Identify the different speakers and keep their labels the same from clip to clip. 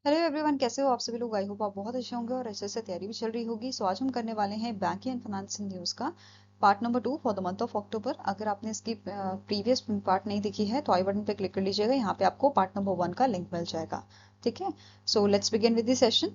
Speaker 1: Hello everyone, कैसे हो आप सभी लोग। आई होप आप बहुत अच्छे होंगे और अच्छे से तैयारी भी चल रही होगी। सो आज हम करने वाले हैं बैंकिंग एंड फाइनेंशियल न्यूज़ का part number 2 for the month of October. अगर आपने इसकी प्रीवियस पार्ट नहीं देखी है तो आई बटन पे क्लिक कर लीजिएगा, यहाँ पे आपको पार्ट नंबर 1 का लिंक मिल जाएगा। ठीक है, so let's begin with the session.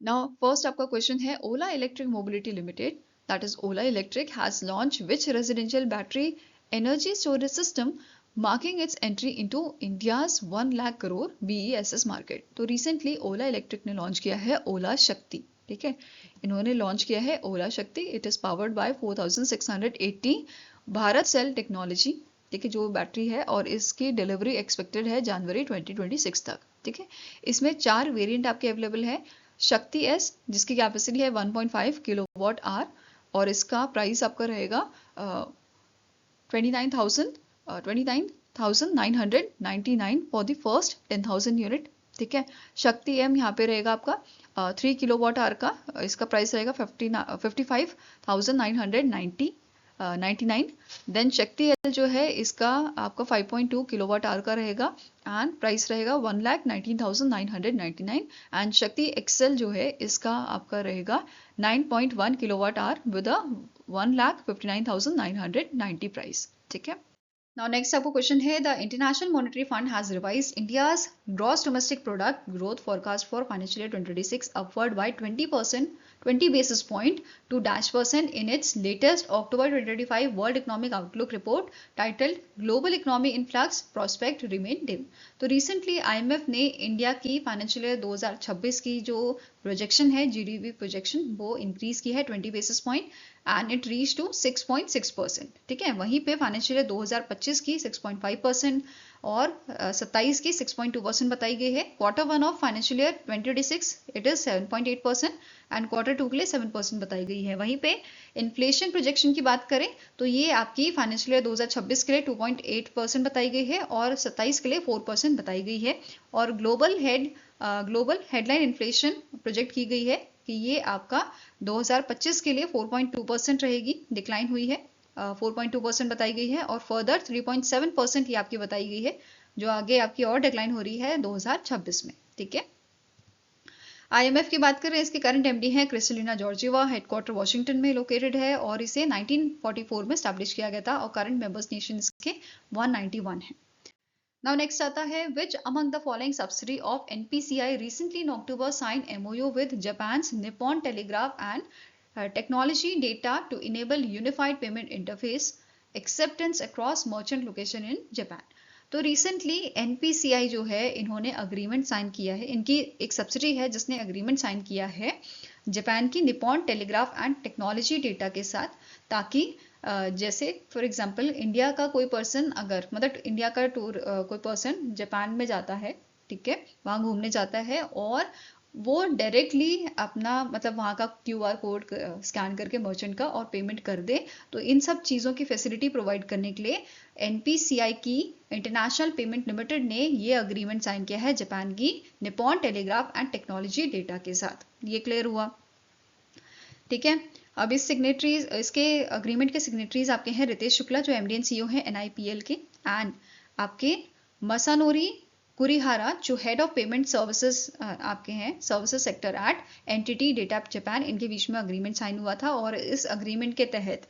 Speaker 2: Now, first आपका क्वेश्चन है Ola electric mobility limited that is Ola electric has launch which residential battery energy storage system marking its entry into India's 1 lakh crore BESS market. तो recently Ola electric ने launch किया है ओला शक्ति। ठीक है, इन्होंने लॉन्च किया है Ola Shakti. It is powered by 4680 Bharat cell technology. ठीक है, जो बैटरी है और इसकी डिलीवरी एक्सपेक्टेड है जनवरी 2026 तक। ठीक है, इसमें 4 वेरिएंट आपके अवेलेबल है। शक्ति एस जिसकी कैपेसिटी है 1.5 किलोवाट आवर और इसका प्राइस आपका रहेगा 29,999 फॉर द फर्स्ट 10,000 यूनिट। ठीक है, शक्ति एम यहाँ पे रहेगा आपका 3 किलोवाट आवर का। इसका प्राइस रहेगा 55,999। देन शक्ति एल जो है इसका आपका 5.2 किलोवाट आवर का रहेगा एंड प्राइस रहेगा 1,19,999। एंड शक्ति एक्सेल जो है इसका आपका रहेगा 9.1 किलोवाट आवर विद 1,59,990 प्राइस। ठीक है, नाउ नेक्स्ट आपको क्वेश्चन है the international monetary fund has revised India's gross domestic product growth forecast for financial year 2026 upward bye 20 basis point to -% in its latest October 2025 World Economic Outlook report titled Global Economy Influx Prospect Remain Dim। तो recently IMF ने India की financial year 2026 की जो projection है GDP projection वो increase की है 20 basis point and it reach to 6.6%। ठीक है, वहीं पे फाइनेंशियल ईयर 2025 की 6.5% और 27 की 6.2% बताई गई है। Quarter 1 of financial year 2026 it is 7.8% and quarter 2 के लिए 7% बताई गई है। वहीं पे इन्फ्लेशन प्रोजेक्शन की बात करें तो ये आपकी फाइनेंशियल ईयर 2026 के लिए 2.8% बताई गई है और 27 के लिए 4% बताई गई है। और ग्लोबल हेडलाइन इन्फ्लेशन प्रोजेक्ट की गई है कि ये आपका 2025 के लिए 4.2% रहेगी, डिक्लाइन हुई है। 4.2% बताई गई है और फर्दर 3.7% ये आपकी बताई गई है, जो आगे आपकी और डिक्लाइन हो रही है 2026 में। ठीक है, IMF की बात करें, इसके करंट MD हैं क्रिस्टलिना जॉर्जिवा। हेडक्वार्टर वॉशिंगटन में लोकेटेड है और इसे 1944 में स्टैब्लिश किया गया था और करंट मेंबर्स नेशन इसके 191 है। Now next आता है which among the following subsidiary of NPCI recently in October signed MOU with Japan's Nippon Telegraph and Technology Data to enable unified payment interface acceptance across merchant location in Japan। तो recently NPCI जो है इन्होंने agreement sign किया है, इनकी एक subsidy है जिसने अग्रीमेंट साइन किया है जापान की Nippon telegraph and technology data के साथ, ताकि जैसे फॉर एग्जांपल इंडिया का कोई पर्सन अगर मतलब इंडिया का टूर कोई पर्सन जापान में जाता है, ठीक है, वहाँ घूमने जाता है और वो डायरेक्टली अपना मतलब वहाँ का QR कोड स्कैन करके मर्चेंट का और पेमेंट कर दे। तो इन सब चीज़ों की फैसिलिटी प्रोवाइड करने के लिए NPCI की इंटरनेशनल पेमेंट लिमिटेड ने ये अग्रीमेंट साइन किया है जापान की Nippon telegraph and technology data के साथ। ये क्लियर हुआ। ठीक है, अब इसके अग्रीमेंट के सिग्नेटरीज आपके हैं रितेश शुक्ला जो MD and CEO है NIPL के, एंड आपके मसानोरी कुरिहारा जो हेड ऑफ पेमेंट सर्विसेज आपके हैं services sector at NTT data Japan. इनके बीच में अग्रीमेंट साइन हुआ था और इस अग्रीमेंट के तहत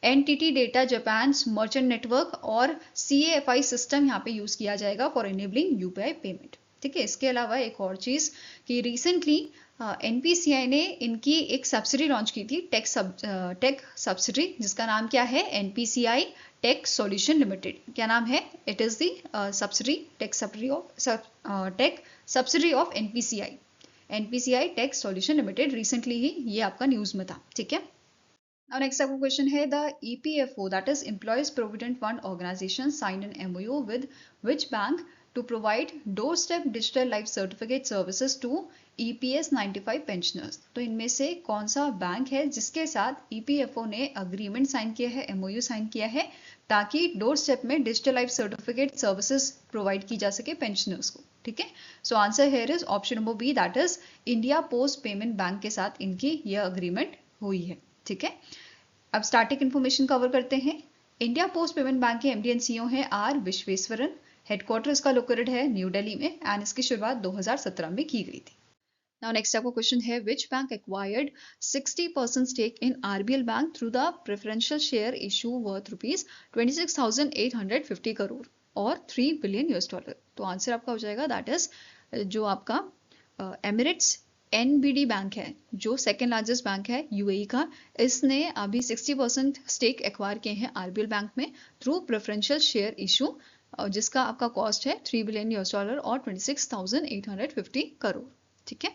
Speaker 2: entity data Japan merchant network और CAFI सिस्टम यहाँ पे यूज किया जाएगा फॉर इनेबलिंग UPI पेमेंट। ठीक है, इसके अलावा एक और चीज कि रिसेंटली NPCI ने इनकी एक सब्सिडी लॉन्च की थी टेक सब्सिडी, जिसका नाम क्या है NPCI टेक सॉल्यूशन लिमिटेड। क्या नाम है? It is the subsidy tech subsidy of NPCI tech solution limited. Recently ही ये आपका न्यूज में था। ठीक है, Now next आपको क्वेश्चन है the EPFO that is Employees Provident Fund Organization signed an MOU with which bank to provide doorstep digital life certificate services to EPS 95 pensioners। तो इनमें से कौन सा बैंक है जिसके साथ EPFO ने अग्रीमेंट साइन किया है, MOU साइन किया है, ताकि डोर स्टेप में digital life certificate services provide की जा सके पेंशनर्स को। ठीक है, so answer here is option number B that is India post payment bank के साथ इनकी यह अग्रीमेंट हुई है। ठीक है, अब स्टैटिक इन्फॉर्मेशन कवर करते हैं। इंडिया पोस्ट पेमेंट बैंक के MD and CEO हैं आर विश्वेश्वरन। हेडक्वार्टर इसका लोकेटेड है न्यू दिल्ली में एंड इसकी शुरुआत 2017 में की गई थी। Now next आपका क्वेश्चन है which bank acquired 60% stake in RBL Bank through the preferential share issue worth rupees 26,850 crore और 3 बिलियन US डॉलर। तो आंसर आपका हो जाएगा दैट इज जो आपका एमिरेट्स NBD बैंक है जो सेकेंड लार्जेस्ट बैंक है यूएई का, इसने अभी 60% स्टेक एक्वायर किए हैं RBL बैंक में थ्रू प्रेफरेंशियल शेयर इशू, जिसका आपका कॉस्ट है 3 बिलियन US डॉलर और 26,850 करोड़। ठीक है।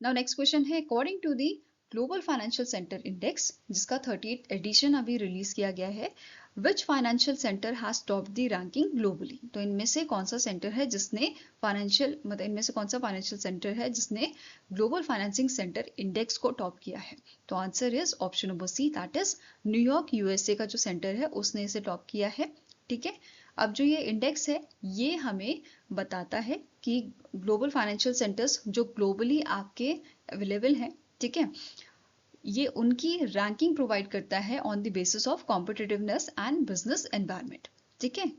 Speaker 2: नाउ नेक्स्ट क्वेश्चन है according to the global financial centre index जिसका 38th एडिशन अभी रिलीज किया गया है, which financial centre has top the ranking globally. तो इनमें से कौन सा सेंटर है जिसने इनमें से कौन सा फाइनेंशियल सेंटर है जिसने ग्लोबल फाइनेंसिंग सेंटर इंडेक्स को टॉप किया है। तो answer is option number see that is New York USA का जो सेंटर है उसने इसे टॉप किया है। ठीक है। अब जो ये इंडेक्स है ये हमें बताता है कि ग्लोबल फाइनेंशियल सेंटर्स जो ग्लोबली आपके अवेलेबल हैं, ठीक है, ये उनकी रैंकिंग प्रोवाइड करता है on the basis of competitiveness and business environment. ठीक है।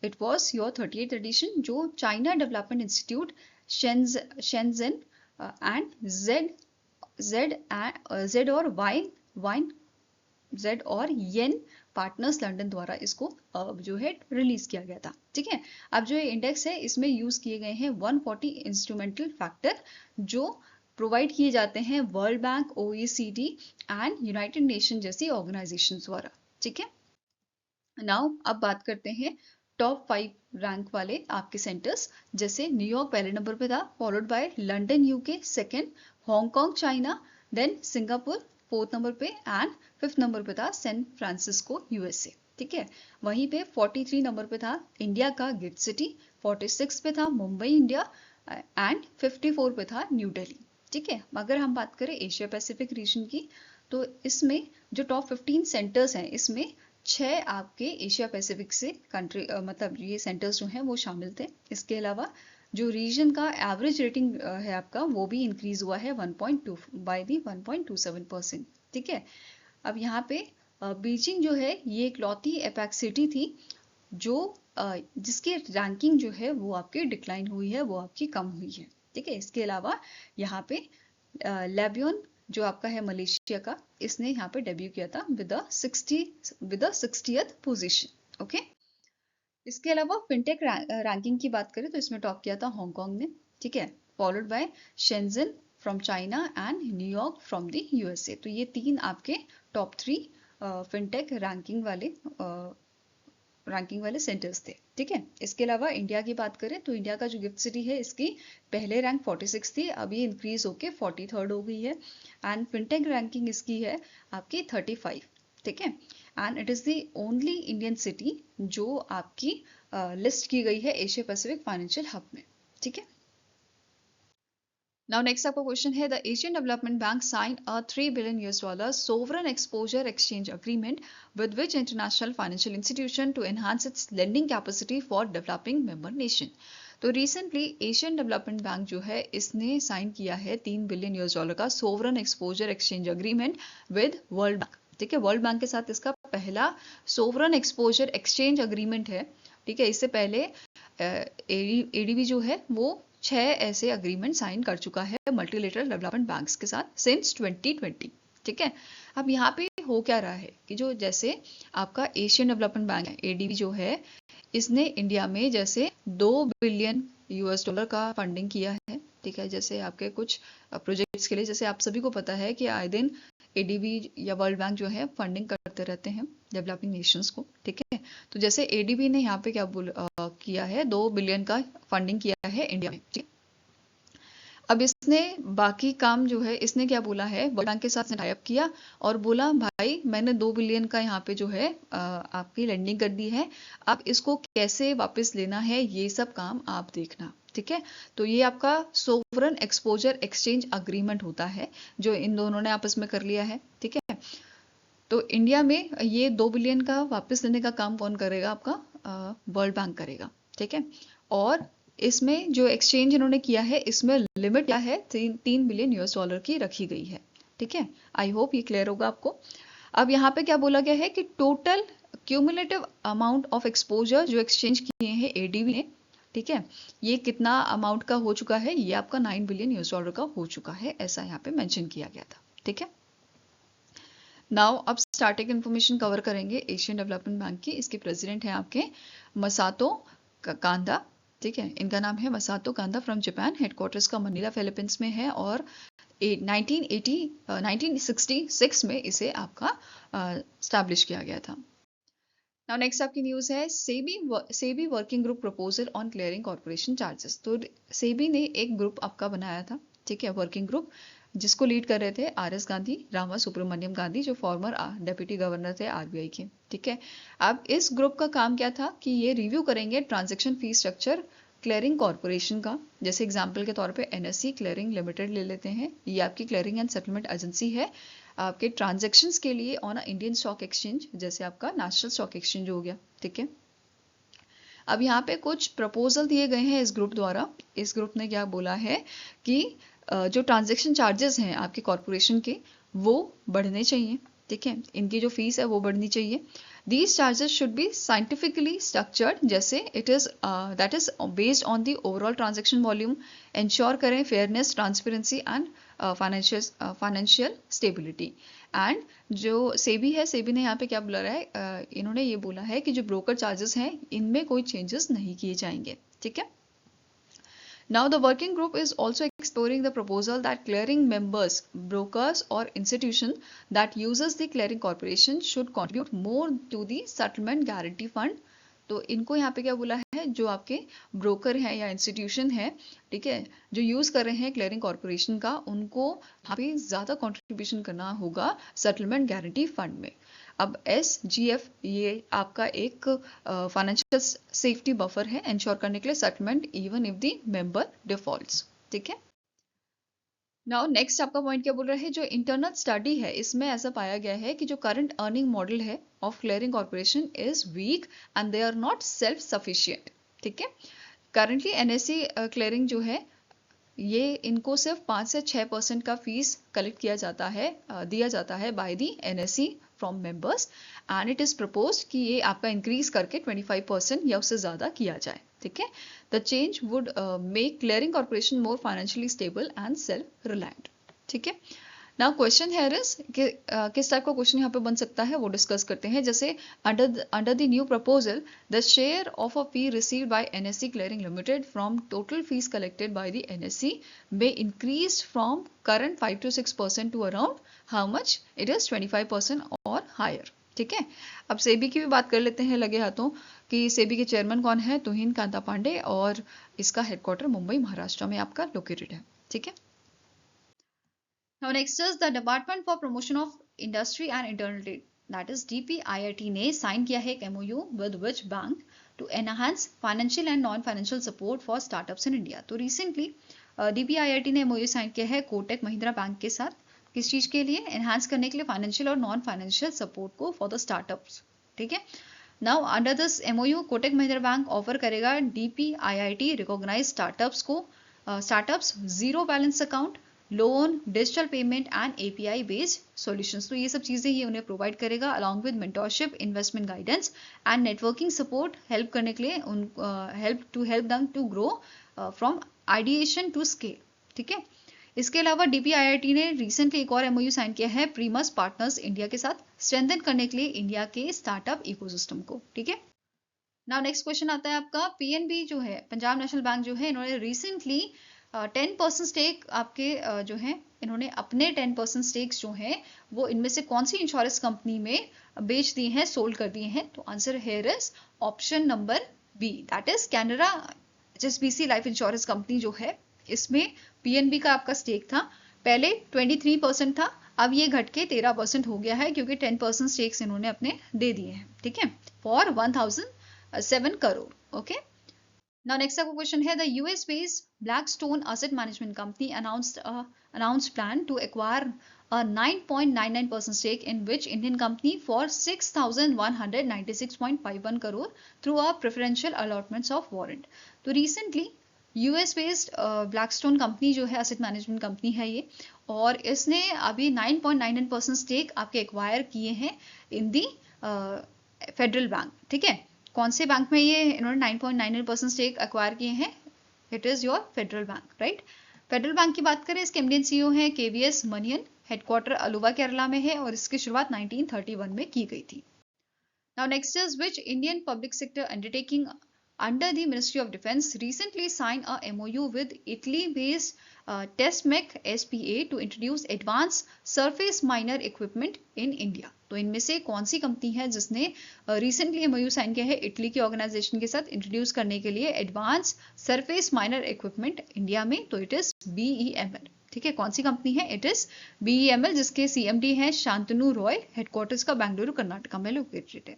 Speaker 2: It was your 38th edition जो China development institute Shenzhen and Z और जेड और येन पार्टनर्स लंदन द्वारा इसको जो है रिलीज किया गया था। ठीक है। अब जो ये इंडेक्स है इसमें यूज किए गए हैं 140 इंस्ट्रूमेंटल फैक्टर जो प्रोवाइड किए जाते हैं world bank, OECD and United nation जैसी ऑर्गेनाइजेशन द्वारा। ठीक है। नाउ अब बात करते हैं टॉप 5 रैंक वाले आपके सेंटर्स। जैसे न्यूयॉर्क पहले नंबर पे था, followed by London UK second, Hong Kong China, then Singapore 4th number पे एंड 5th नंबर पे था सैन फ्रांसिस्को यूएसए। ठीक है। वहीं पे 43 नंबर पे था इंडिया का गिफ्ट सिटी, 46 पे था मुंबई इंडिया एंड 54 पे था न्यू दिल्ली। ठीक है। अगर हम बात करें एशिया पैसिफिक रीजन की तो इसमें जो टॉप 15 सेंटर्स हैं इसमें 6 आपके एशिया पैसिफिक से कंट्री मतलब ये सेंटर्स जो हैं वो शामिल थे। इसके अलावा जो रीजन का एवरेज रेटिंग है आपका वो भी इंक्रीज हुआ है 1.2 बाय दी 1.27%। ठीक है। अब यहाँ पे बीजिंग जो है ये इकलौती एपेक सिटी थी जो जिसकी रैंकिंग जो है वो आपकी डिक्लाइन हुई है, वो आपकी कम हुई है। ठीक है। इसके अलावा यहाँ पे लेबियन जो आपका है मलेशिया का, इसने यहाँ पे डेब्यू किया था विद 60th पोजीशन। ओके। इसके अलावा फिनटेक रैंकिंग की बात करें तो इसमें टॉप किया था हांगकांग ने। ठीक है। Followed by Shenzhen from China and New York from the USA. तो ये 3 आपके टॉप 3 फिनटेक रैंकिंग वाले सेंटर्स थे। ठीक है। इसके अलावा इंडिया की बात करें तो इंडिया का जो गिफ्ट सिटी है इसकी पहले रैंक 46 थी, अब ये इंक्रीज होके 43rd हो गई है एंड फिनटेक रैंकिंग इसकी है आपकी 35। ठीक है। And it is the only Indian city जो आपकी लिस्ट की गई है एशिया पैसिफिक फाइनेंशियल हब में। ठीक है। Now next आपका क्वेश्चन है the Asian development bank sign a 3 billion US dollar sovereign exposure exchange agreement with which international financial institution to enhance its lending capacity for developing member nation. तो recently Asian development bank जो है इसने sign किया है 3 billion US dollar का sovereign exposure exchange agreement with world bank. ठीक है। World bank के साथ इसका पहला सोवरन एक्सपोजर एक्सचेंज अग्रीमेंट है। ठीक है। इससे पहले एडीबी जो है वो 6 ऐसे अग्रीमेंट साइन कर चुका है मल्टीलेटरल डेवलपमेंट बैंक्स के साथ सिंस 2020। ठीक है। अब यहाँ पे हो क्या रहा है कि जो जैसे आपका एशियन डेवलपमेंट बैंक है एडीबी जो है इसने इंडिया में जैसे 2 बिलियन US डॉलर का फंडिंग किया है। ठीक है। जैसे आपके कुछ प्रोजेक्ट्स के लिए, जैसे आप सभी को पता है कि आए दिन एडीबी या वर्ल्ड बैंक जो है फंडिंग करते रहते हैं डेवलपिंग नेशंस को। ठीक है। तो जैसे एडीबी ने यहाँ पे क्या किया है 2 बिलियन का फंडिंग किया है इंडिया में। अब इसने बाकी काम जो है इसने क्या बोला है वर्ल्ड बैंक के साथ टाई अप किया और बोला भाई मैंने 2 बिलियन का यहाँ पे जो है आपकी लेंडिंग कर दी है, अब इसको कैसे वापस लेना है ये सब काम आप देखना। ठीक है। तो ये आपका सोवरन एक्सपोजर एक्सचेंज अग्रीमेंट होता है जो इन दोनों ने आपस में कर लिया है। ठीक है। तो इंडिया में ये 2 बिलियन का वापस लेने का काम कौन करेगा? आपका वर्ल्ड बैंक करेगा। ठीक है। और इसमें जो एक्सचेंज इन्होंने किया है इसमें लिमिट क्या है 3 बिलियन US डॉलर की रखी गई है। ठीक है। आई होप ये क्लियर होगा आपको। अब यहाँ पे क्या बोला गया है कि total cumulative amount of exposure जो एक्सचेंज किए हैं एडीबी ने, ठीक है, ये कितना अमाउंट का हो चुका है, ये आपका 9 बिलियन यूएस डॉलर का हो चुका है, ऐसा यहाँ पे मेंशन किया गया था, ठीक है। नाउ अब स्टार्टिंग इन्फॉर्मेशन कवर करेंगे एशियन डेवलपमेंट बैंक की। इसके प्रेसिडेंट हैं आपके मसातो कांदा, ठीक है, इनका नाम है मसातो कांदा फ्रॉम जापान। हेडक्वार्टर्स का मनीला फिलीपींस में है और 1966 में इसे आपका स्टैब्लिश किया गया था। नाउ नेक्स्ट आपकी न्यूज़ है SEBI working group proposal on clearing corporation charges. तो सेबी ने एक ग्रुप आपका बनाया था, ठीक है, वर्किंग ग्रुप, जिसको लीड कर रहे थे आरएस गांधी, रामा सुब्रमण्यम गांधी, जो फॉर्मर डेप्यूटी गवर्नर थे आरबीआई के, ठीक है। अब इस ग्रुप का काम क्या था कि ये रिव्यू करेंगे transaction fee structure clearing corporation का। जैसे एग्जांपल के तौर पे एनएससी क्लियरिंग लिमिटेड ले लेते हैं, ये आपकी क्लियरिंग एंड सेटलमेंट एजेंसी है आपके ट्रांजैक्शंस के लिए ऑन इंडियन स्टॉक एक्सचेंज, जैसे आपका नेशनल स्टॉक एक्सचेंज हो गया, ठीक है। अब यहाँ पे कुछ प्रपोजल दिए गए हैं इस ग्रुप द्वारा। इस ग्रुप ने क्या बोला है कि जो ट्रांजैक्शन चार्जेस हैं आपके कॉर्पोरेशन के, वो बढ़ने चाहिए, ठीक है, इनकी जो फीस है वो बढ़नी चाहिए। These charges should be scientifically structured, जैसे it is that is based on the overall transaction volume, ensure करें fairness, transparency and financial stability। And जो सेबी है, सेबी ने यहाँ पे क्या बोला है, इन्होंने ये बोला है कि जो ब्रोकर चार्जेस हैं इनमें कोई चेंजेस नहीं किए जाएंगे, ठीक है। Now the working group is also exploring the proposal that clearing members, brokers or institution that uses the clearing corporation should contribute more to the settlement guarantee fund। तो इनको यहाँ पे क्या बोला है, जो आपके ब्रोकर हैं या इंस्टीट्यूशन है, ठीक है, जो यूज कर रहे हैं क्लियरिंग कॉर्पोरेशन का, उनको यहाँ पे ज्यादा कंट्रीब्यूशन करना होगा सेटलमेंट गारंटी फंड में। अब SGF ये आपका एक फाइनेंशियल सेफ्टी बफर है इंश्योर करने के लिए settlement even if the member defaults, ठीक है। नाउ नेक्स्ट आपका पॉइंट क्या बोल रहा है, जो इंटरनल स्टडी है इसमें ऐसा पाया गया है कि जो करंट अर्निंग मॉडल है of clearing corporation is weak and they are not self sufficient, ठीक है। करंटली एनएससी क्लियरिंग जो है ये इनको सिर्फ 5 से 6% का फीस कलेक्ट किया जाता है, दिया जाता है by the NSC from members, and it is proposed कि ये आपका इंक्रीज करके 25% या उससे ज्यादा किया जाए, ठीक है। The change would make clearing corporation more financially stable and self reliant, ठीक है। नाउ क्वेश्चन हियर इज कि किस टाइप का क्वेश्चन यहाँ पे बन सकता है वो डिस्कस करते हैं। जैसे under the new proposal the share of a fee received by NSC clearing limited from total fees collected by the NSC may increase from current 5 to 6% to around how much it is 25% और higher, ठीक है। अब सेबी की भी बात कर लेते हैं लगे हाथों कि सेबी के चेयरमैन कौन है, तुहिन कांता पांडे, और इसका हेडक्वार्टर मुंबई महाराष्ट्र में आपका लोकेटेड है, ठीक है। Now next is the Department for Promotion of Industry and Internal Trade, that is DPIIT ने साइन किया है एक MOU with which bank to enhance financial and non-financial support for startups in India। तो recently DPIIT ने MOU sign किया है Kotak Mahindra bank के साथ, किस चीज के लिए, एनहांस करने के लिए फाइनेंशियल और नॉन फाइनेंशियल सपोर्ट को फॉर द स्टार्टअप्स, ठीक है। Now under this MOU Kotak Mahindra bank offer करेगा DPIIT रिकॉग्नाइज स्टार्टअप्स को startups zero balance account, loan, digital payment and API based solutions. तो ये सब चीजें ये उन्हें प्रोवाइड करेगा along with mentorship, investment guidance and networking support, help करने के लिए help them to grow from ideation to scale, ठीक है। इसके अलावा DPIIT ने रिसेंटली एक और MOU साइन किया है प्रीमस पार्टनर्स इंडिया के साथ, स्ट्रेंथन करने के लिए इंडिया के स्टार्टअप इकोसिस्टम को, ठीक है। नाउ नेक्स्ट क्वेश्चन आता है आपका, PNB जो है पंजाब नेशनल बैंक जो है, इन्होंने रिसेंटली 10% स्टेक आपके जो है, इन्होंने अपने 10% स्टेक्स जो हैं वो इनमें से कौन सी इंश्योरेंस कंपनी में बेच दिए हैं, सोल्ड कर दिए हैं। तो answer here is option number B, that is Canara HSBC life insurance company जो है, इसमें PNB का आपका स्टेक था, पहले 23% था, अब ये घट के 13% हो गया है क्योंकि 10% स्टेक्स इन्होंने अपने दे दिए हैं, ठीक है, for 1007 crore, okay. Now next up question है, the US based Blackstone Asset Management Company announced plan to acquire a 9.99% stake in which Indian company for 6,196.51 crore through a preferential allotments of warrant। तो recently US based Blackstone company जो है asset management company है ये, और इसने अभी 9.99% stake आपके acquire किए हैं in the फेडरल बैंक, ठीक है। कौन से बैंक में ये इन्होंने 9.99% स्टेक एक्वायर किए हैं? It is your federal bank, right. Federal bank की बात करें, इसके एमडी सीईओ हैं केवीएस मनियन, हेडक्वार्टर अलुवा केरला में है और इसकी शुरुआत 1931 में की गई थी। Now next is which Indian public sector undertaking under the Ministry of Defence recently signed a MOU with Italy-based TESMEC SPA to introduce advanced surface miner equipment in India? तो इनमें से कौन सी कंपनी है जिसने रिसेंटली MOU साइन किया है Italy के organisation के साथ इंट्रोड्यूस करने के लिए advance surface miner equipment India में? तो इट इज BEML, ठीक है। कौन सी कंपनी है? इट इज BEML, जिसके CMD हैं शांतनु रॉय, हेडक्वार्टर्स का बेंगलुरु कर्नाटका में लोकेटेड है।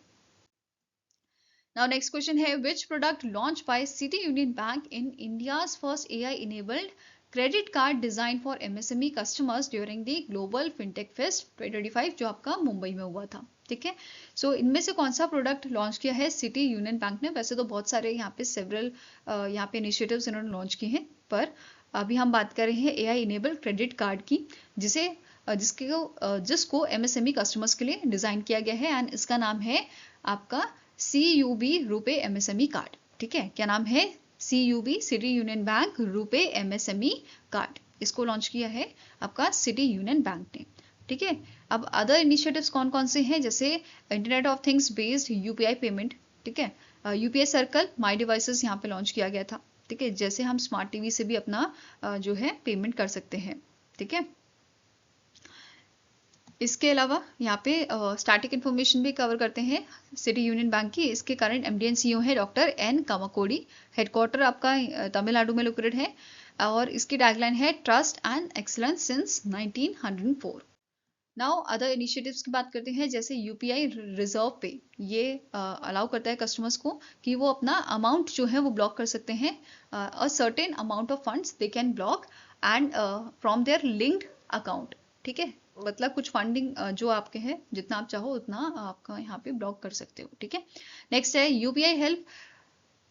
Speaker 2: Now next question है which product launched by City Union Bank in India's first AI enabled credit card designed for MSME customers during the Global FinTech Fest 2025 जो आपका मुंबई में हुआ था, ठीक है। सो इनमें से कौन सा प्रोडक्ट लॉन्च किया है सिटी यूनियन बैंक ने? वैसे तो बहुत सारे यहाँ पे सेवरल यहाँ पे इनिशिएटिव्स इन्होंने लॉन्च किए हैं, पर अभी हम बात कर रहे हैं AI इनेबल्ड क्रेडिट कार्ड की, जिसको MSME कस्टमर्स के लिए डिजाइन किया गया है एंड इसका नाम है आपका CUB रुपे MSME कार्ड, ठीक है। क्या नाम है? CUB city union bank RuPay MSME card, इसको लॉन्च किया है आपका सिटी यूनियन बैंक ने, ठीक है। अब अदर इनिशिएटिव्स कौन कौन से हैं? जैसे internet of things based UPI payment, ठीक है। UPI सर्कल माई डिवाइसेस यहाँ पे लॉन्च किया गया था, ठीक है। जैसे हम स्मार्ट टीवी से भी अपना जो है पेमेंट कर सकते हैं, ठीक है। इसके अलावा यहाँ पे स्टैटिक इन्फॉर्मेशन भी कवर करते हैं सिटी यूनियन बैंक की। इसके करंट MD एंड CEO है डॉक्टर N कामाकोडी, हेडक्वार्टर आपका तमिलनाडु में लोकेटेड है और इसकी टैगलाइन है trust and excellence since 1904। Now other initiatives की बात करते हैं, जैसे UPI रिजर्व पे, ये अलाउ करता है कस्टमर्स को कि वो अपना अमाउंट जो है वो ब्लॉक कर सकते हैं, a certain amount of funds they can block and from their linked account, ठीक है। मतलब कुछ फंडिंग जो आपके हैं, जितना आप चाहो उतना आपका यहाँ पे ब्लॉक कर सकते हो, ठीक है। नेक्स्ट है UPI हेल्प,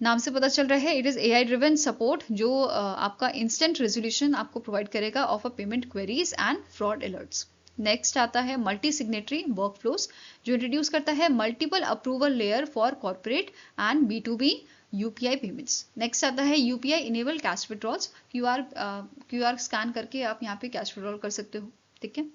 Speaker 2: नाम से पता चल रहा है it is AI driven support, जो आपका इंस्टेंट रेजोल्यूशन आपको प्रोवाइड करेगा of a payment queries and fraud alerts. Next आता है मल्टी सिग्नेटरी वर्कफ्लोस, जो इंट्रोड्यूस करता है multiple approval layer for corporate and B2B UPI payments. Next आता है UPI enable cash withdrawals, QR scan करके आप यहाँ पे कैश विड्रॉल कर सकते हो, ठीक है।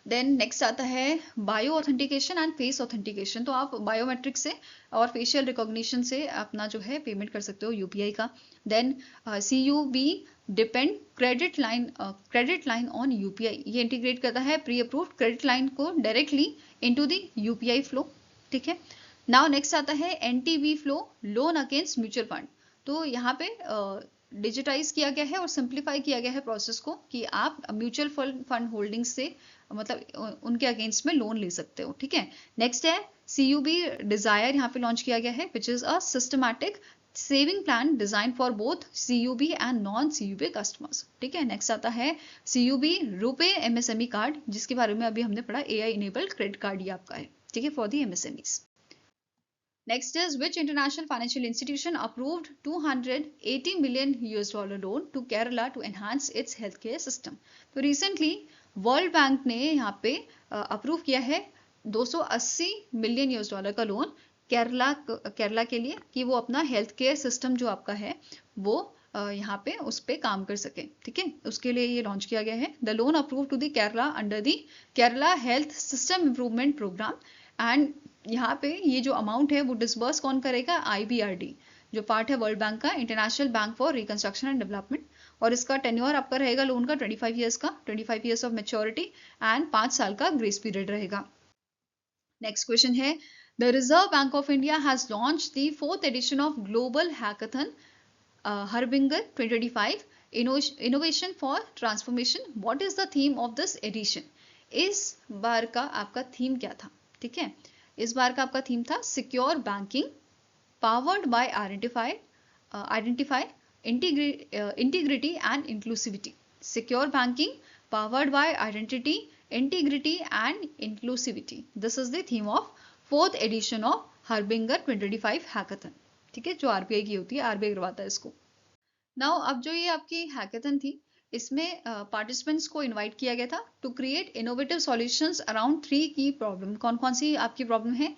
Speaker 2: देन नेक्स्ट आता है bio authentication and face authentication, तो आप बायोमेट्रिक से और फेशियल रिकॉग्निशन से अपना जो है पेमेंट कर सकते हो UPI का। Then CUB depend credit line on UPI, ये इंटीग्रेट करता है प्री अप्रूव्ड क्रेडिट लाइन को directly into the UPI flow, ठीक है। नाउ नेक्स्ट आता है NTB flow, loan against mutual fund, तो यहाँ पे डिजिटाइज किया गया है और सिंप्लीफाई किया गया है प्रोसेस को कि आप म्यूचुअल फंड होल्डिंग से मतलब उनके अगेंस्ट में लोन ले सकते हो, ठीक है। नेक्स्ट है CUB डिजायर, यहाँ पे लॉन्च किया गया है which is a systematic saving plan design for both CUB and non CUB customers, ठीक है। नेक्स्ट आता है CUB रुपे MSME कार्ड, जिसके बारे में अभी हमने पढ़ा AI इनेबल्ड क्रेडिट कार्ड, ये आपका है, ठीक है, for the MSMEs। Next is which international financial institution approved $280 million loan to Kerala to enhance its healthcare system? तो recently वर्ल्ड बैंक ने यहाँ पे अप्रूव किया है $280 मिलियन का लोन केरला के लिए कि वो अपना हेल्थ केयर सिस्टम जो आपका है वो यहाँ पे उस पे काम कर सके, ठीक है। उसके लिए ये लॉन्च किया गया है। The loan approve to the Kerala under the Kerala health system improvement programme, and यहाँ पे ये जो अमाउंट है वो डिसबर्स कौन करेगा? IBRD, जो पार्ट है वर्ल्ड बैंक का, international bank for reconstruction and development, और इसका टेन्योर आपका रहेगा लोन का 25 ईयर्स का, 25 ईयर्स ऑफ मेच्योरिटी एंड 5 साल का ग्रेस पीरियड रहेगा। नेक्स्ट क्वेश्चन है the reserve bank of India has launch the 4th edition of global hackathon harbinger 2025 innovation for transformation, what is the theme of this edition? इस बार का आपका theme क्या था, ठीक है। इस बार का आपका थीम था secure banking powered by identify integrity and inclusivity. Secure banking powered by identity integrity and inclusivity, this is the theme of 4th edition of harbinger 2025 hackathon, ठीक है, जो RBI की होती है, RBI करवाता है इसको। नाउ अब जो ये आपकी हैकाथन थी, इसमें पार्टिसिपेंट्स को इनवाइट किया गया था to create innovative solutions around 3 की प्रॉब्लम। कौन कौन सी आपकी प्रॉब्लम है?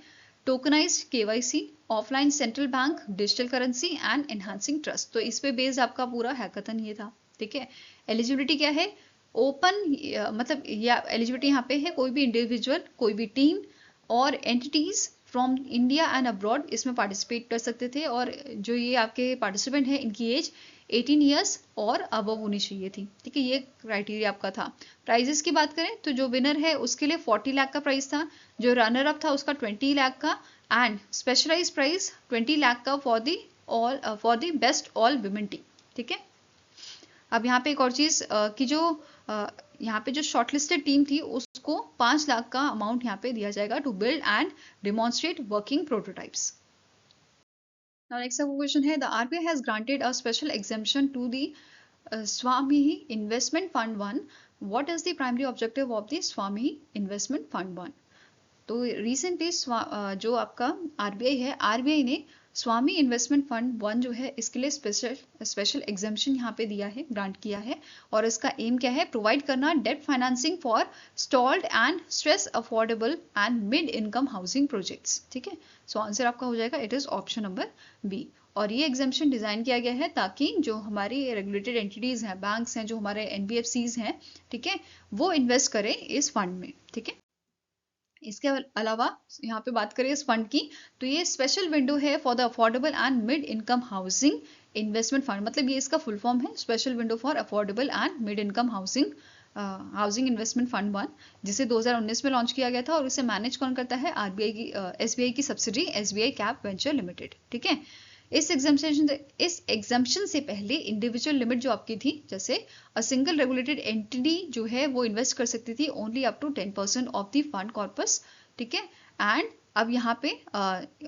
Speaker 2: Tokenised KYC, offline central bank, digital currency and enhancing trust. तो इस पे बेस्ड आपका पूरा हैकाथन ये था। ठीक है, एलिजिबिलिटी क्या है? ओपन, मतलब या एलिजिबिलिटी यहाँ पे है कोई भी इंडिविजुअल, कोई भी टीम और entities from India and abroad इसमें पार्टिसिपेट कर सकते थे। और जो ये आपके पार्टिसिपेंट हैं इनकी एज 18 ईयर्स और अबव होनी चाहिए थी। ठीक है, ये क्राइटेरिया आपका था। प्राइजेस की बात करें तो जो विनर है उसके लिए 40 लाख का प्राइस था, जो रनर अप था उसका 20 लाख का, एंड स्पेशलाइज प्राइस 20 लाख का for the best all women team. ठीक है, अब यहाँ पे एक और चीज कि जो यहाँ पे जो शॉर्टलिस्टेड टीम थी उसको 5 लाख का अमाउंट यहाँ पे दिया जाएगा to build and demonstrate working prototypes. Now next up question है, the RBI has granted a special exemption to the Swami Investment Fund 1. What is the primary objective of the Swami Investment Fund 1? तो recently जो आपका RBI है, RBI ने स्वामी investment fund 1 जो है इसके लिए स्पेशल एग्जाम्पशन यहाँ पे दिया है, ग्रांट किया है। और इसका एम क्या है? प्रोवाइड करना debt financing for stalled and stress affordable and mid income housing projects. ठीक है, सो आंसर आपका हो जाएगा, it is option number B. और ये एग्जाम्पशन डिजाइन किया गया है ताकि जो हमारी रेगुलेटेड एंटिटीज हैं, बैंक्स हैं, जो हमारे एनबीएफसीज हैं, ठीक है, वो इन्वेस्ट करें इस फंड में। ठीक है, इसके अलावा यहाँ पे बात करें इस फंड की, तो ये स्पेशल विंडो है for the affordable and mid income housing investment fund. मतलब ये इसका फुल फॉर्म है, special window for affordable and mid income housing investment fund 1, जिसे 2019 में लॉन्च किया गया था। और इसे मैनेज कौन करता है? आरबीआई की एसबीआई की subsidiary SBI cap venture limited. ठीक है, इस एग्जाम्पशन से पहले इंडिविजुअल लिमिट जो आपकी थी, जैसे अ सिंगल रेगुलेटेड एंटिटी जो है वो इन्वेस्ट कर सकती थी only up to 10% of the fund corpus. ठीक है, एंड अब यहाँ पे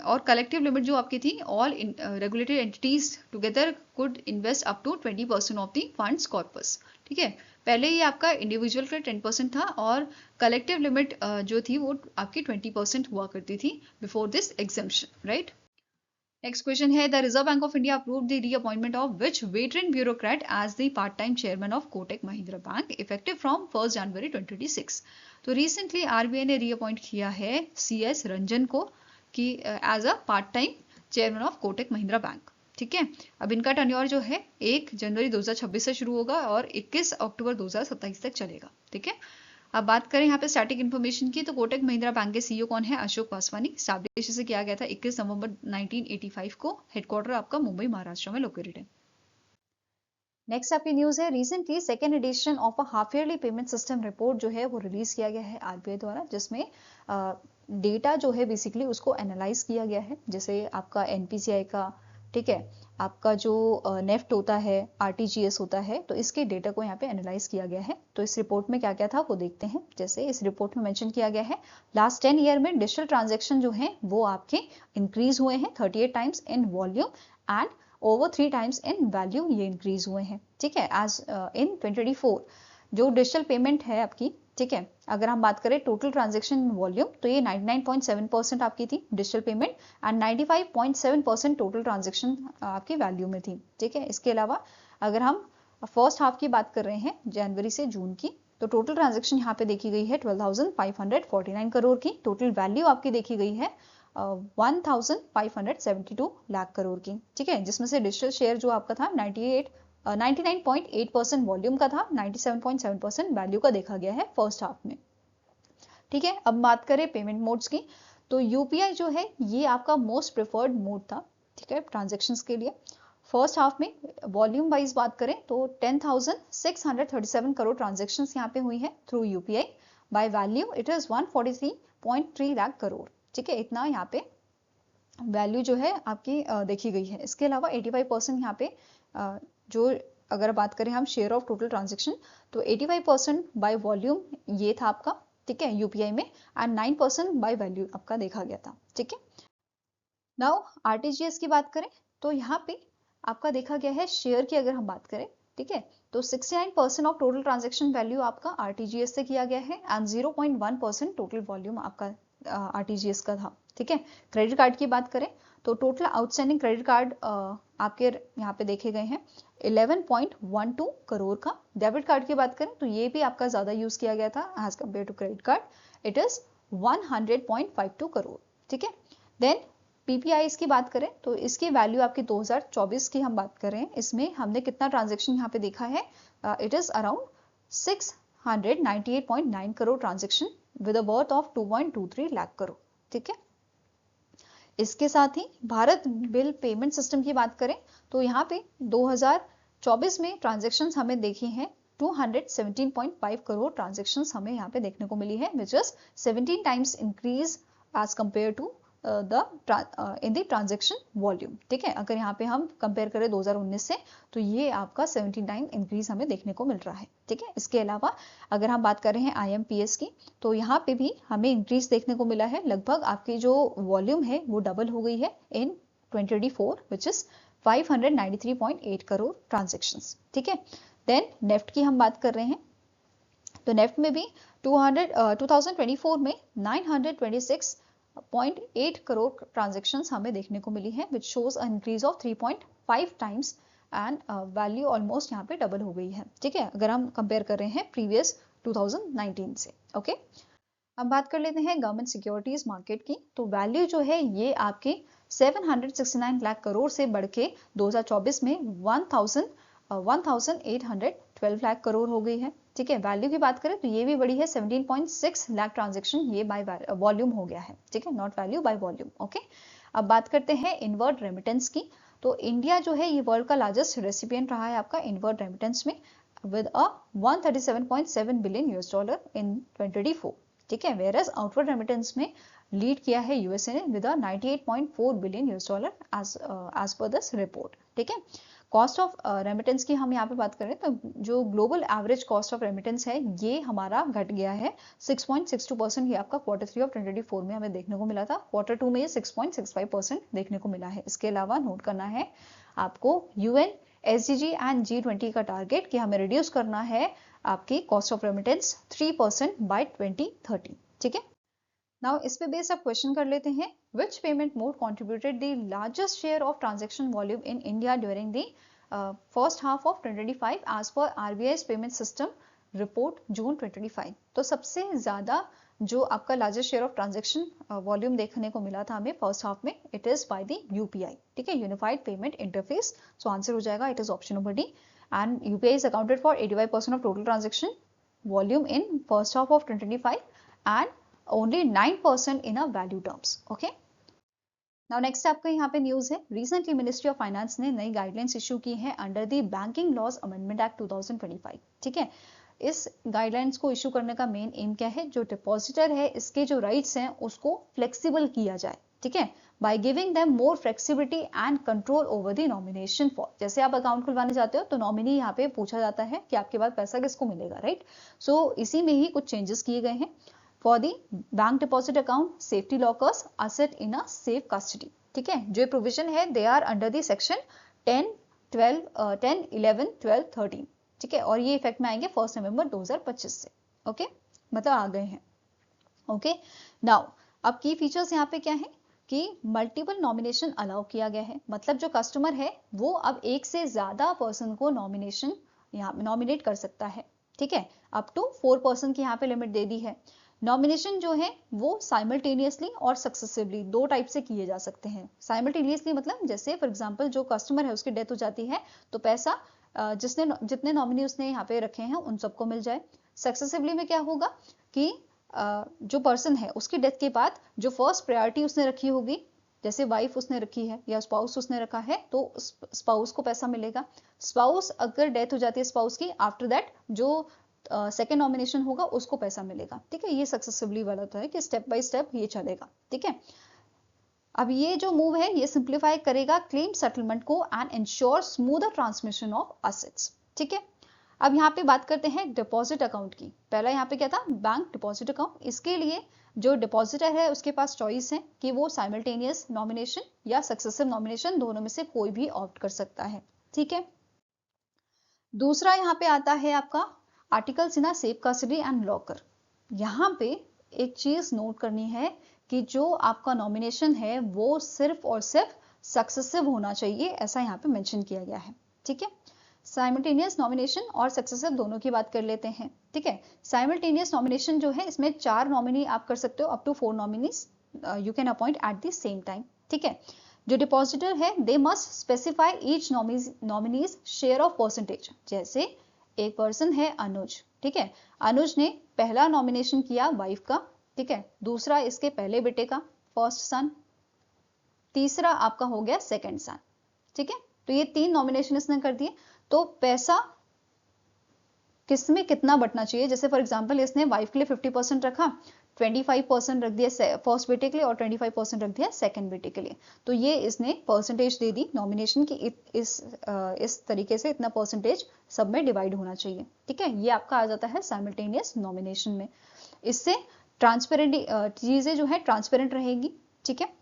Speaker 2: और कलेक्टिव लिमिट जो आपकी थी, all regulated entities together could invest up to 20% of the funds corpus. ठीक है, पहले ये आपका इंडिविजुअल का 10% था और कलेक्टिव लिमिट जो थी वो आपकी 20% हुआ करती थी before this exemption, right. Next question है, the Reserve Bank of India approved the reappointment of which veteran bureaucrat as the part-time chairman of Kotak Mahindra Bank effective from 1st January 2026। तो recently RBI ने reappoint किया है CS Ranjan को कि as a part time chairman of Kotak Mahindra bank. ठीक है, अब इनका टर्न्योर जो है 1 जनवरी 2026 से शुरू होगा और 21 अक्टूबर 2027 तक चलेगा। ठीक है, अब बात करें यहाँ पे स्टैटिक इन्फॉर्मेशन की, तो कोटक महिंद्रा बैंक के सीईओ कौन है? अशोक वासवानी। स्टैब्लिश इसे किया गया था 21 नवंबर 1985 को। हेडक्वार्टर आपका मुंबई महाराष्ट्र में लोकेटेड है। नेक्स्ट आपकी न्यूज है, recently second edition of a half yearly payment system report जो है वो रिलीज किया गया है आरबीआई द्वारा, जिसमें डेटा जो है बेसिकली उसको एनालाइज किया गया है, जैसे आपका एनपीसीआई का, ठीक है, आपका जो नेफ्ट होता है, आरटीजीएस होता है, तो इसके डेटा को यहाँ पे एनालाइज किया गया है। तो इस रिपोर्ट में क्या क्या था वो देखते हैं। जैसे इस रिपोर्ट में मेंशन किया गया है, लास्ट 10 ईयर में डिजिटल ट्रांजेक्शन जो है वो आपके इंक्रीज हुए हैं 38 times in volume and over 3 times in value, ये इंक्रीज हुए हैं। ठीक है, एज इन 2024 जो डिजिटल पेमेंट है आपकी, ठीक है, अगर हम बात करें टोटल ट्रांजैक्शन वॉल्यूम, तो ये 99.7% आपकी थी digital payment and 95.7% total transaction आपकी वैल्यू में थी। ठीक है, इसके अलावा अगर हम फर्स्ट हाफ की बात कर रहे हैं जनवरी से जून की, तो टोटल ट्रांजैक्शन यहाँ पे देखी गई है 12,549 करोड़ की। टोटल वैल्यू आपकी देखी गई है 1,572 लाख करोड़ की। ठीक है, जिसमें से डिजिटल शेयर जो आपका था 99.8% वॉल्यूम का था, 97.7% वैल्यू का देखा गया है फर्स्ट हाफ में। ठीक है, अब बात करें पेमेंट मोड्स की, तो यूपीआई जो है ये आपका मोस्ट प्रेफर्ड मोड था। ठीक है, ट्रांजेक्शन्स के लिए फर्स्ट हाफ में वॉल्यूम वाइज बात करें तो 10,637 करोड़ ट्रांजेक्शन्स यहाँ पे हुई है through UPI. By value it is 143.3 lakh crore. ठीक है, इतना यहाँ पे वैल्यू जो है आपकी देखी गई है। इसके अलावा 85% यहाँ पे जो अगर बात करें हम शेयर ऑफ टोटल ट्रांजेक्शन, तो 85% बाय वॉल्यूम ये था आपका, ठीक है, यूपीआई में, एंड 9% बाय वैल्यू आपका देखा गया था। ठीक है, नाउ आरटीजीएस की बात करें तो यहाँ पे आपका देखा गया है शेयर की अगर हम बात करें, ठीक है, तो 69% ऑफ टोटल ट्रांजेक्शन वैल्यू आपका आरटीजीएस से किया गया है एंड 0.1% टोटल वॉल्यूम आपका आरटीजीएस का था। ठीक है, क्रेडिट कार्ड की बात करें
Speaker 1: तो टोटल आउटस्टैंडिंग क्रेडिट कार्ड आपके यहाँ पे देखे गए हैं 11.12 करोड़ का। डेबिट कार्ड की बात करें तो ये भी आपका ज्यादा यूज किया गया था as compare to credit card, it is 100.52 crore. ठीक है, देन पीपीआईस की बात करें तो इसकी वैल्यू आपकी 2024 की हम बात कर रहे हैं, इसमें हमने कितना ट्रांजेक्शन यहाँ पे देखा है, it is around 698.9 crore transaction with a worth of 2.23 lakh crore. ठीक है, इसके साथ ही भारत बिल पेमेंट सिस्टम की बात करें तो यहाँ पे 2024 में ट्रांजेक्शन्स हमें देखी हैं 217.5 करोड़ ट्रांजेक्शन्स हमें यहाँ पे देखने को मिली है, which is 17 times increase as compare to in the transaction volume. ठीक है, अगर यहाँ पे हम कंपेयर करें 2019 से तो ये आपका 17 टाइम इंक्रीज हमें देखने को मिल रहा है। ठीक है, इसके अलावा अगर हम बात कर रहे हैं आईएमपीएस की तो यहाँ पे भी हमें इंक्रीज देखने को मिला है, लगभग आपकी जो वॉल्यूम है वो डबल हो गई है इन 2024 विच इज 593.8 करोड़ ट्रांजेक्शन्स। ठीक है, देन नेफ्ट की हम बात कर रहे हैं तो नेफ्ट में भी 2024 में 926.8 करोड़ ट्रांजेक्शन्स हमें देखने को मिली है, which shows a increase of 3.5 times and value almost यहाँ पे डबल हो गई है। ठीक है, अगर हम कंपेयर कर रहे हैं प्रीवियस 2019 से। ओके, अब बात कर लेते हैं गवर्नमेंट सिक्योरिटीज मार्केट की, तो वैल्यू जो है ये आपके 769 लाख करोड़ से बढ़ के 2024 में 1812 लाख करोड़ हो गई है। ठीक है, वैल्यू की बात करें तो ये भी बड़ी है, 17.6 लाख ट्रांजेक्शन ये बाय वॉल्यूम हो गया है। ठीक है, not value by volume. Okay, अब बात करते हैं इनवर्ड रेमिटेंस की, तो इंडिया जो है ये वर्ल्ड का लार्जेस्ट रेसिपिएंट रहा है आपका इनवर्ड रेमिटेंस में with a 137.7 billion US dollar in 2024। ठीक है, वेयरएज आउटवर्ड रेमिटेंस में लीड किया है यूएसए ने with 98.4 billion US dollar as per this report. ठीक है, कॉस्ट ऑफ रेमिटेंस की हम यहाँ पे बात करें तो जो global average cost of remittance है ये हमारा घट गया है 6.62%, ये आपका Q3 ऑफ 2024 में हमें देखने को मिला था, Q2 में ये 6.65% देखने को मिला है। इसके अलावा नोट करना है आपको यूएन एसडीजी एंड G20 का टारगेट कि हमें रिड्यूस करना है आपकी कॉस्ट ऑफ रेमिटेंस 3% बाय 2030। ठीक है, नाउ इस पे बेस आप क्वेश्चन कर लेते हैं, which payment mode contributed the largest share of transaction volume in India during the first half of 2025 as per RBI's payment system report June 2025। तो सबसे ज्यादा जो आपका largest share of transaction volume देखने को मिला था हमें फर्स्ट हाफ में, it is by the UPI. ठीक है, unified payment interface. So answer हो जाएगा it is option number D, and UPI is accounted for 85% of total transaction volume in first half of 2025 and only 9% in a value terms। okay, now next आपका यहाँ पे news है, recently ministry of finance ने नई guidelines issue की है under the banking laws amendment act 2025। ठीक है, इस गाइडलाइंस को इशू करने का मेन एम क्या है, जो डिपॉजिटर है इसके जो राइट्स हैं उसको फ्लेक्सिबल किया जाए। ठीक है, by giving them more flexibility and control over the nomination for, जैसे आप अकाउंट खुलवाने जाते हो तो नॉमिनी यहाँ पे पूछा जाता है कि आपके बाद पैसा किसको मिलेगा, राइट। सो इसी में ही कुछ चेंजेस किए गए हैं। For the bank deposit account, safety lockers are set in a safe custody। ठीक है, जो प्रोविजन है they are under the section 10, 11, 12, 13। ठीक है, और ये इफेक्ट में आएंगे 1 नवंबर 2025 से। ओके, मतलब आ गए हैं। ओके, नाउ अब की फीचर्स यहाँ पे क्या है कि मल्टीपल नॉमिनेशन अलाउ किया गया है, मतलब जो कस्टमर है वो अब एक से ज्यादा पर्सन को नॉमिनेशन यहाँ नॉमिनेट कर सकता है। ठीक है, अप टू 4 पर्सन की यहाँ पे लिमिट दे दी है। नॉमिनेशन जो है वो साइमल्टेनियसली और सक्सेसिवली दो टाइप से किए जा सकते हैं। साइमल्टेनियसली मतलब जैसे फॉर एग्जांपल जो कस्टमर है उसकी डेथ हो जाती है तो पैसा जितने नॉमिनी उसने यहाँ पे रखे हैं उन सबको मिल जाए। सक्सेसिवली में क्या होगा कि जो पर्सन है उसकी डेथ के बाद जो फर्स्ट प्रायोरिटी उसने रखी होगी, जैसे वाइफ उसने रखी है या स्पाउस उसने रखा है तो स्पाउस को पैसा मिलेगा। स्पाउस अगर डेथ हो जाती है स्पाउस की, आफ्टर दैट जो सेकेंड नॉमिनेशन होगा उसको पैसा मिलेगा। ठीक है, ये सक्सेसिवली वाला होता है कि स्टेप बाय स्टेप ये चलेगा। ठीक है, अब ये जो मूव है ये सिंप्लीफाई करेगा क्लेम सेटलमेंट को and ensure smoother transmission of assets. ठीक है, अब यहाँ पे बात करते हैं डिपॉजिट अकाउंट की। पहला यहाँ पे क्या था, बैंक डिपॉजिट अकाउंट। इसके लिए जो डिपॉजिटर है उसके पास चॉइस है कि वो साइमल्टेनियस नॉमिनेशन या सक्सेसिव नॉमिनेशन दोनों में से कोई भी ऑप्ट कर सकता है। ठीक है, दूसरा यहाँ पे आता है आपका articles in safe custody and locker. यहाँ पे एक चीज नोट करनी है
Speaker 2: कि जो आपका नॉमिनेशन है वो सिर्फ और सिर्फ सक्सेसिव होना चाहिए, ऐसा यहाँ पे मेंशन किया गया है। ठीक है, साइमल्टेनियस नॉमिनेशन और सक्सेसिव दोनों की बात कर लेते हैं। ठीक है, साइमल्टेनियस नॉमिनेशन जो है इसमें 4 नॉमिनी आप कर सकते हो, up to 4 nominees you can appoint at the same time. ठीक है, जो डिपॉजिटर है they must specify each nominees share of percentage. जैसे एक पर्सन है अनुज, ठीक है, अनुज ने पहला नॉमिनेशन किया वाइफ का, ठीक है, दूसरा इसके पहले बेटे का फर्स्ट सन, तीसरा आपका हो गया सेकंड सन। ठीक है, तो ये 3 नॉमिनेशन इसने कर दिए। तो पैसा किसमें कितना बटना चाहिए, जैसे फॉर एग्जांपल इसने वाइफ के लिए 50% रखा, 25% रख दिया फर्स्ट बेटे के लिए और 25% रख दिया सेकंड बेटे के लिए। तो ये इसने परसेंटेज दे दी नॉमिनेशन की, इस तरीके से इतना परसेंटेज सब में डिवाइड होना चाहिए। ठीक है, ये आपका आ जाता है साइमल्टेनियस नॉमिनेशन में। इससे ट्रांसपेरेंट चीजें जो है ट्रांसपेरेंट रहेगी। ठीक है,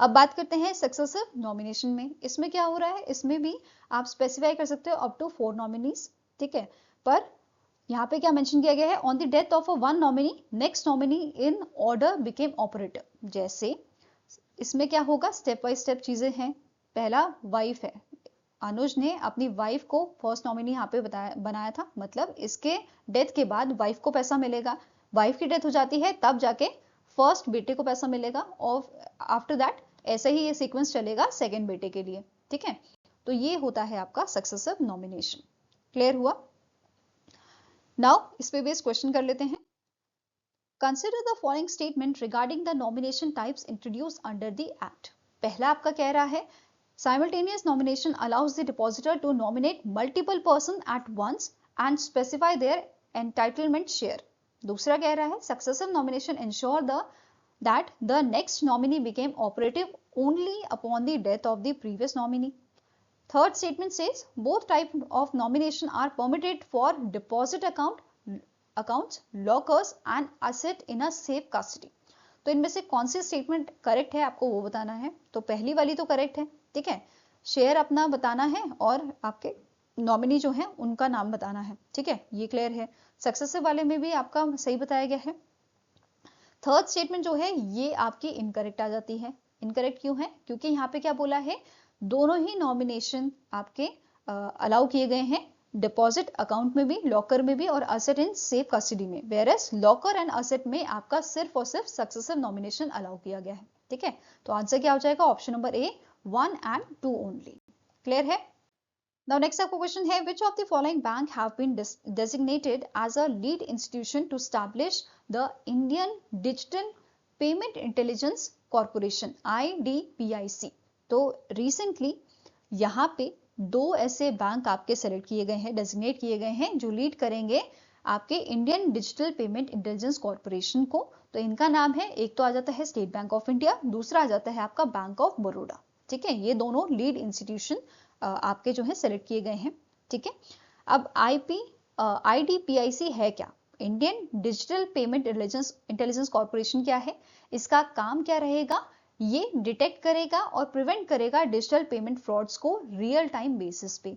Speaker 2: अब बात करते हैं सक्सेसिव नॉमिनेशन में। इसमें क्या हो रहा है, इसमें भी आप स्पेसिफाई कर सकते हो अप टू 4 नॉमिनीज। ठीक है, पर यहाँ पे क्या मेंशन किया गया है, on the death of one nominee next nominee in order became operator. जैसे इसमें क्या होगा, स्टेप बाय स्टेप चीजें हैं। पहला वाइफ है, अनुज ने अपनी वाइफ को फर्स्ट नॉमिनी यहाँ पे बनाया था, मतलब इसके डेथ के बाद वाइफ को पैसा मिलेगा। वाइफ की डेथ हो जाती है तब जाके फर्स्ट बेटे को पैसा मिलेगा, और आफ्टर दैट ऐसे ही ये सीक्वेंस चलेगा सेकेंड बेटे के लिए। ठीक है, तो ये होता है आपका सक्सेसिव नॉमिनेशन। क्लियर हुआ? नाउ इस पे बेस क्वेश्चन कर लेते हैं। Consider the following statement regarding the nomination types introduce under the act. पहला आपका कह रहा है simultaneous nomination allows the depositor to nominate multiple person at once and specify their entitlement share. दूसरा कह रहा है successive nomination ensure that the next nominee became operative only upon the death of the previous nominee. Third statement says both types of nomination are permitted for deposit accounts, lockers and asset in a safe custody. तो इनमें से कौन सी statement correct है आपको वो बताना है। तो पहली वाली तो करेक्ट है, ठीक है, शेयर अपना बताना है और आपके नॉमिनी जो है उनका नाम बताना है। ठीक है, ये क्लियर है। सक्सेसिव वाले में भी आपका सही बताया गया है। थर्ड स्टेटमेंट जो है ये आपकी इनकरेक्ट आ जाती है। इनकरेक्ट क्यों है, क्योंकि यहाँ पे क्या बोला है, दोनों ही नॉमिनेशन आपके अलाउ किए गए हैं, डिपॉजिट अकाउंट में भी, लॉकर में भी और असेट इन सेफ कस्टडी में। वेयरएस लॉकर एंड असेट में आपका सिर्फ और सिर्फ सक्सेसिव नॉमिनेशन अलाउ किया गया है। ठीक है, तो आंसर क्या हो जाएगा, option number A 1 and 2 only. Clear है? नाउ नेक्स्ट आपका क्वेश्चन है, which of the following bank have been designated as a lead institution to establish the Indian digital payment intelligence corporation IDPIC। तो recently यहाँ पे 2 ऐसे bank आपके select किए गए हैं, डेजिग्नेट किए गए हैं जो लीड करेंगे आपके Indian digital payment intelligence corporation को। तो इनका नाम है, एक तो आ जाता है स्टेट बैंक ऑफ इंडिया, दूसरा आ जाता है आपका बैंक ऑफ बड़ौदा। ठीक है, ये दोनों लीड इंस्टीट्यूशन आपके जो है सेलेक्ट किए गए हैं। ठीक है, अब IDPIC है क्या, Indian digital payment intelligence corporation क्या है, इसका काम क्या रहेगा, ये डिटेक्ट करेगा और प्रिवेंट करेगा डिजिटल पेमेंट फ्रॉड्स को रियल टाइम बेसिस पे।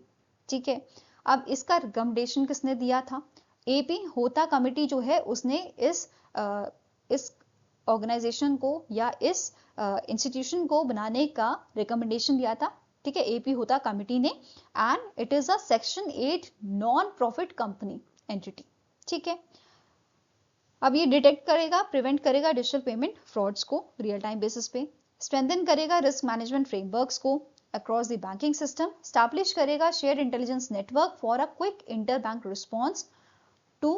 Speaker 2: ठीक है, अब इसका रिकमेंडेशन किसने दिया था, AP होता कमिटी जो है उसने इस ऑर्गेनाइजेशन को या इस इंस्टीट्यूशन को बनाने का रिकमेंडेशन दिया था। ठीक है, AP होता कमिटी ने, and it is a section 8 non profit company entity. ठीक है, अब ये डिटेक्ट करेगा, प्रिवेंट करेगा डिजिटल पेमेंट फ्रॉड्स को रियल टाइम बेसिस पे, स्ट्रेंथन करेगा रिस्क मैनेजमेंट फ्रेमवर्क्स को across the banking system, establish करेगा shared intelligence network for a quick inter bank response to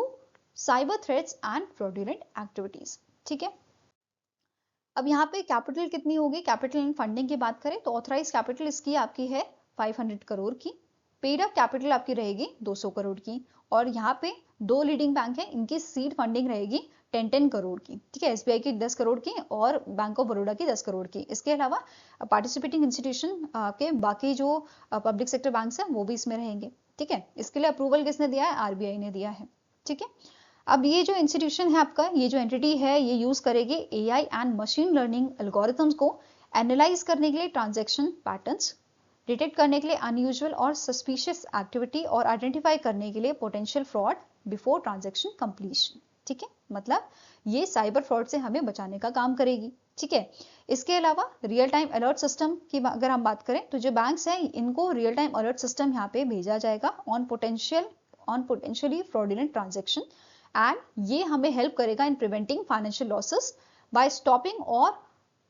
Speaker 2: cyber threats and fraudulent activities. ठीक है, अब यहाँ पे कैपिटल कितनी होगी, कैपिटल एंड फंडिंग की बात करें तो ऑथराइज कैपिटल इसकी आपकी है 500 करोड़ की, पेड अप कैपिटल आपकी रहेगी 200 करोड़ की, और यहाँ पे 2 लीडिंग बैंक है, इनकी सीड फंडिंग रहेगी 10 करोड़ की। ठीक है, SBI की 10 करोड़ की और बैंक ऑफ बड़ौदा की 10 करोड़ की। इसके अलावा पार्टिसिपेटिंग इंस्टीट्यूशन के बाकी जो पब्लिक सेक्टर बैंक है वो भी इसमें रहेंगे। ठीक है, इसके लिए अप्रूवल किसने दिया है, RBI ने दिया है। ठीक है, अब ये जो इंस्टीट्यूशन है आपका, ये जो एंटिटी है, ये यूज करेगी AI and machine learning algorithms को एनालाइज करने के लिए ट्रांजैक्शन पैटर्न्स, डिटेक्ट करने के लिए अनयूजुअल और सस्पिशियस एक्टिविटी और आइडेंटिफाई करने के लिए potential fraud before transaction completion. ठीक है,
Speaker 1: मतलब ये साइबर फ्रॉड से हमें बचाने का काम करेगी। ठीक है, इसके अलावा रियल टाइम अलर्ट सिस्टम की अगर हम बात करें तो जो बैंक्स हैं इनको रियल टाइम अलर्ट सिस्टम यहाँ पे भेजा जाएगा on potentially fraudulent transaction, and ये हमें हेल्प करेगा in preventing financial losses by stopping और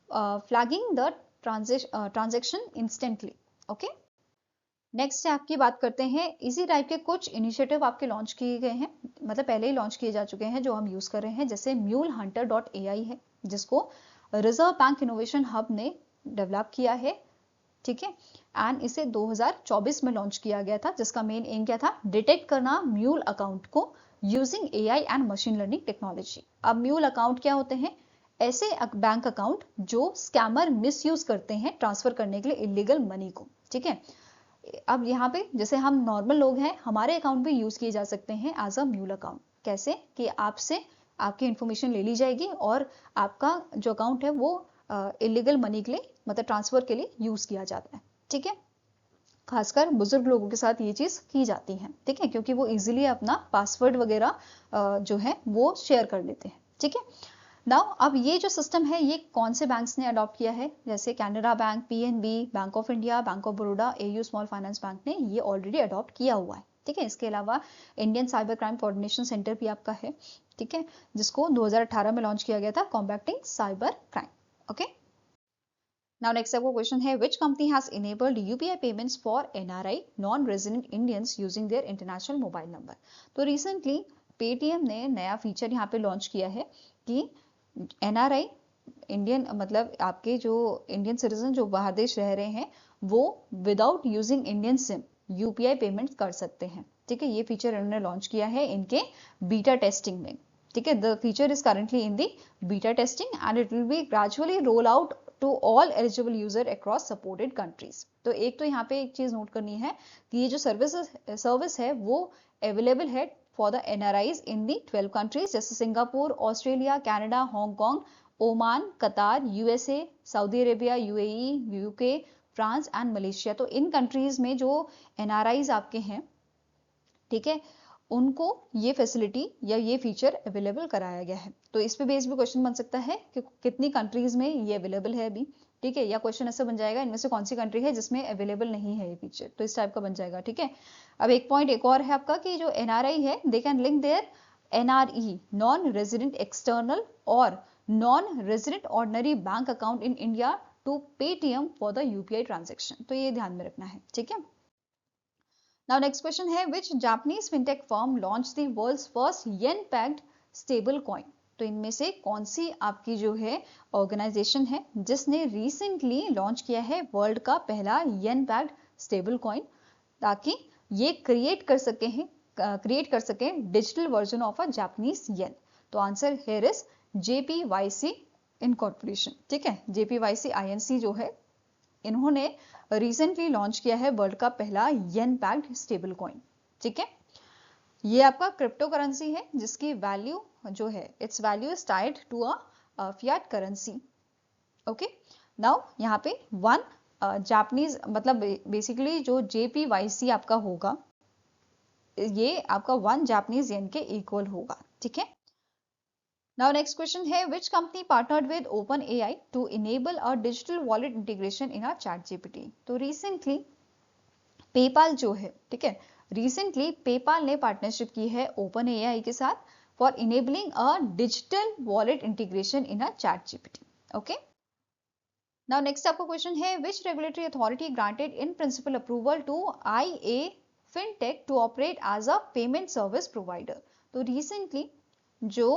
Speaker 1: flagging the transaction instantly. Okay, next आपकी बात करते हैं, इसी टाइप के कुछ इनिशिएटिव आपके लॉन्च किए गए हैं, मतलब पहले ही लॉन्च किए जा चुके हैं जो हम यूज कर रहे हैं, जैसे MuleHunter.ai है जिसको रिजर्व बैंक इनोवेशन हब ने डेवलप किया है। ठीक है, एंड इसे 2024 में लॉन्च किया गया था, जिसका मेन एम क्या था, डिटेक्ट करना म्यूल अकाउंट को using AI and machine learning technology. अब म्यूल अकाउंट क्या होते हैं, ऐसे बैंक अकाउंट जो स्कैमर मिसयूज करते हैं ट्रांसफर करने के लिए इलीगल मनी को। ठीक है, अब यहाँ पे जैसे हम नॉर्मल लोग हैं, हमारे अकाउंट भी यूज किए जा सकते हैं एज अ म्यूल अकाउंट। कैसे कि आपसे आपकी इंफॉर्मेशन ले ली जाएगी और आपका जो अकाउंट है वो इलीगल मनी के लिए, मतलब ट्रांसफर के लिए यूज किया जाता है। ठीक है, खासकर बुजुर्ग लोगों के साथ ये चीज की जाती है। ठीक है, क्योंकि वो इजीली अपना पासवर्ड वगैरह जो है वो शेयर कर लेते हैं। ठीक है, नाउ अब ये जो सिस्टम है ये कौन से बैंक्स ने अडॉप्ट किया है, जैसे Canara bank, PNB, bank of India, bank of Baroda, AU small finance bank ने ये ऑलरेडी अडॉप्ट किया हुआ है। ठीक है, इसके अलावा Indian cyber crime coordination centre भी आपका है। ठीक है, जिसको 2018 में लॉन्च किया गया था, combating cyber crime. Okay, now next आपको क्वेश्चन है, which company has enabled UPI payments for NRI non resident Indians using their international mobile number. तो रिसेंटली पेटीएम ने नया फीचर यहाँ पे लॉन्च किया है कि एनआरआई, इंडियन मतलब आपके जो इंडियन सिटीजन जो बाहर देश रह रहे हैं वो without using Indian SIM UPI payment कर सकते हैं। ठीक है, ये फीचर इन्होंने लॉन्च किया है इनके बीटा टेस्टिंग में। ठीक है, the feature is currently in the beta testing and it will be gradually roll out to all eligible user across supported countries. तो एक तो यहाँ पे एक चीज नोट करनी है कि ये जो सर्विस है वो अवेलेबल है for the NRIs in the 12 countries जैसे Singapore, Australia, Canada, Hong Kong, Oman, Qatar, USA, Saudi Arabia, UAE, UK, France and Malaysia. तो इन कंट्रीज में जो एनआरआईज आपके हैं, ठीक है, उनको ये फैसिलिटी या ये फीचर अवेलेबल कराया गया है। तो इस पे बेस भी क्वेश्चन बन सकता है कि कितनी कंट्रीज में ये अवेलेबल है अभी। ठीक है, या क्वेश्चन ऐसे बन जाएगा इनमें से कौन सी कंट्री है जिसमें अवेलेबल नहीं है ये फीचर, तो इस टाइप का बन जाएगा। ठीक है, अब एक पॉइंट एक और है आपका कि जो एनआरआई है they can link their NRE non resident external और non resident ordinary bank account in India to Paytm for the UPI transaction. तो ये ध्यान में रखना है। ठीक है, नाउ नेक्स्ट क्वेश्चन है, which Japanese fintech firm launch the world's first yen backed stable coin. तो इनमें से कौन सी आपकी जो है ऑर्गेनाइजेशन है जिसने रिसेंटली लॉन्च किया है वर्ल्ड का पहला येन पैक्ड स्टेबल कॉइन, ताकि ये क्रिएट कर सके digital version of a Japanese yen. तो answer here is JPYC incorporation. ठीक है, JPYC INC जो है इन्होंने रिसेंटली लॉन्च किया है वर्ल्ड का पहला येन पैक्ड स्टेबल कॉइन। ठीक है, ये आपका क्रिप्टो करेंसी है जिसकी वैल्यू जो है its value is tied to a fiat currency. Okay, now यहाँ पे वन जापानीज मतलब बेसिकली जो JPYC आपका होगा ये आपका 1 जापानीज येन के इक्वल होगा। ठीक है, नाउ नेक्स्ट क्वेश्चन है, which company partnered with OpenAI to enable a digital wallet integration in a ChatGPT। तो रिसेंटली पेपाल जो है, ठीक है, रिसेंटली पेपाल ने पार्टनरशिप की है OpenAI के साथ for enabling a digital wallet integration in a ChatGPT। Okay, now next आपका क्वेश्चन है, which regulatory authority granted in principle approval to IA fintech to operate as a payment service provider. तो recently जो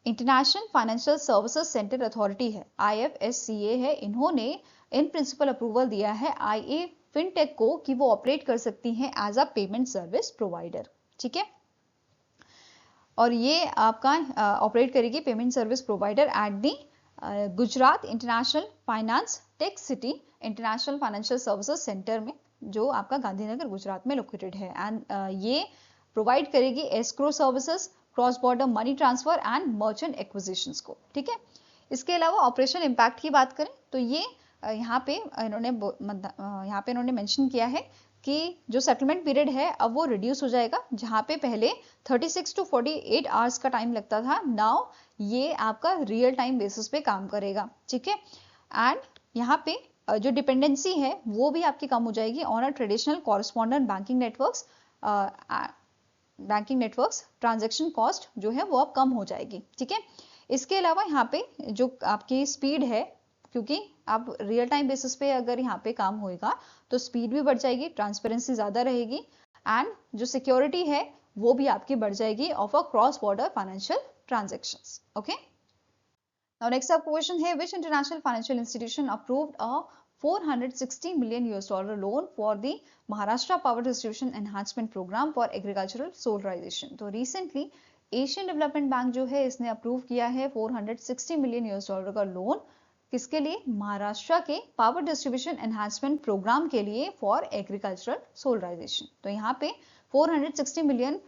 Speaker 1: international financial services centre authority है IFSCA है, इन्होंने इन principle approval दिया है IA fintech को कि वो ऑपरेट कर सकती हैं as a payment service provider. ठीक है, और ये आपका ऑपरेट करेगी payment service provider at the Gujarat international finance tech city international financial services centre में, जो आपका गांधीनगर गुजरात में लोकेटेड है। एंड ये प्रोवाइड करेगी escrow services, cross border money transfer and merchant acquisitions को। ठीक है, इसके अलावा ऑपरेशन इम्पैक्ट की बात करें तो ये यहाँ पे इन्होंने मेंशन किया है
Speaker 2: कि जो सेटलमेंट पीरियड है अब वो रिड्यूस हो जाएगा, जहां पे पहले 36 टू 48 आवर्स का टाइम लगता था, नाउ ये आपका रियल टाइम बेसिस पे काम करेगा, ठीक है। एंड यहाँ पे जो डिपेंडेंसी है वो भी आपकी कम हो जाएगी on a traditional correspondent banking networks, transaction cost जो है वो अब कम हो जाएगी, ठीक है। इसके अलावा यहाँ पे जो आपकी स्पीड है, क्योंकि आप रियल टाइम बेसिस पे अगर यहाँ पे काम होएगा तो स्पीड भी बढ़ जाएगी, ट्रांसपेरेंसी ज्यादा रहेगी, एंड जो सिक्योरिटी है वो भी आपकी बढ़ जाएगी of a cross border financial transactions. Okay, now next आपका क्वेश्चन है, विच international financial institution approved a $460 million loan for the Maharashtra Power Distribution Enhancement Program for Agricultural Solarization। तो रिसेंटली एशियन डेवलपमेंट बैंक जो है इसने approve किया है $460 million का loan, किसके लिए? महाराष्ट्र के पावर डिस्ट्रीब्यूशन एनहांसमेंट प्रोग्राम के लिए फॉर एग्रीकल्चरल सोलराइजेशन। तो यहाँ पे $460 million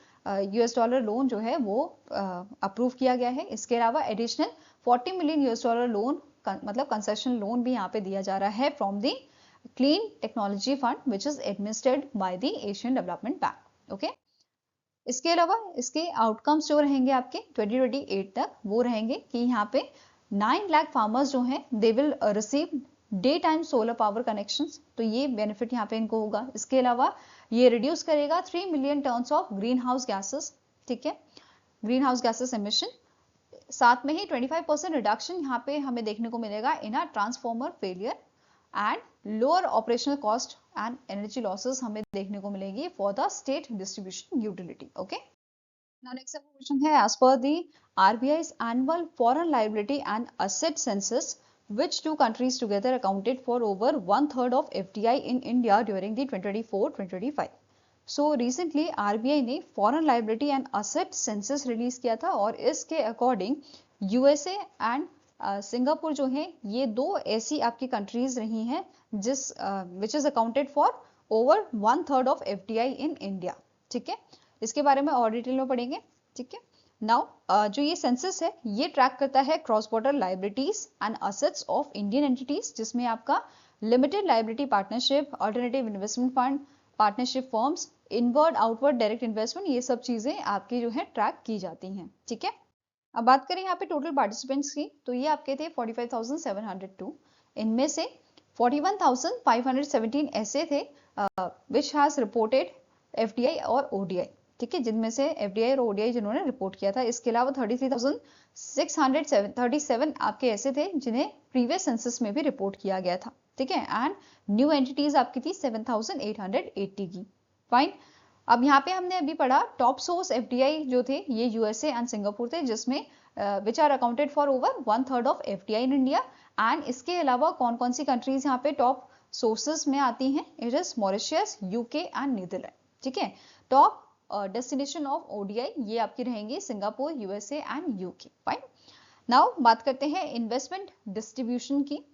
Speaker 2: लोन जो है वो अप्रूव किया गया है। इसके अलावा एडिशनल $40 million लोन मतलब कंसेशन लोन भी यहाँ पे दिया जा रहा है from the clean technology fund which is administered by the Asian development bank. Okay, इसके अलावा इसके आउटकम्स जो रहेंगे आपके 2028 तक वो रहेंगे कि यहाँ पे 9 लाख फार्मर्स जो हैं they will receive day time solar power connections, तो ये बेनिफिट यहाँ पे इनको होगा। इसके अलावा ये रिड्यूस करेगा 3 million tons of green house gases, ठीक है, ग्रीन हाउस गैसेस एमिशन। साथ में ही 25% रिडक्शन यहाँ पे हमें देखने को मिलेगा in a transformer failure, and lower operational cost and energy losses हमें देखने को मिलेगी for the state distribution utility. Okay, now next question है, as per the RBI's annual foreign liability and asset census, which two countries together accounted for over 1/3 of FDI in India during the 2024-2025? So recently RBI ने foreign liability and asset census release किया था, और इसके according USA and Singapore जो है ये दो ऐसी आपकी कंट्रीज रही हैं जिस which is accounted for over 1/3 of FDI in India, ठीक है। इसके बारे में और डिटेल में पढ़ेंगे, ठीक है। नाउ जो ये सेंसस है ये ट्रैक करता है cross border liabilities and assets of Indian entities, जिसमें आपका limited liability partnership, alternative investment fund, partnership firms, inward outward direct investment, ये सब चीजें आपकी जो है ट्रैक की जाती हैं, ठीक है। अब बात करें यहाँ पे टोटल पार्टिसिपेंट्स की, तो ये आपके थे 45,702, इनमें से 41,517 ऐसे थे विच हैज रिपोर्टेड FDI और ODI, ठीक है, जिनमें से FDI और ODI जिन्होंने रिपोर्ट किया था। इसके अलावा 33,637 आपके ऐसे थे जिन्हें प्रीवियस सेंसस में भी रिपोर्ट किया गया था, ठीक है, एंड न्यू एंटिटीज आपकी थी 7,880 की। फाइन, अब यहाँ पे हमने अभी पढ़ा टॉप सोर्स FDI जो थे ये USA एंड सिंगापुर थे, जिसमें which are accounted for over 1/3 of FDI in India. And इसके अलावा कौन कौन सी कंट्रीज यहाँ पे टॉप सोर्सेस में आती हैं? It is Mauritius, UK and Netherlands, ठीक है। टॉप डेस्टिनेशन ऑफ ODI ये आपकी रहेंगी Singapore, USA and UK। Fine, now बात करते हैं इन्वेस्टमेंट डिस्ट्रीब्यूशन की।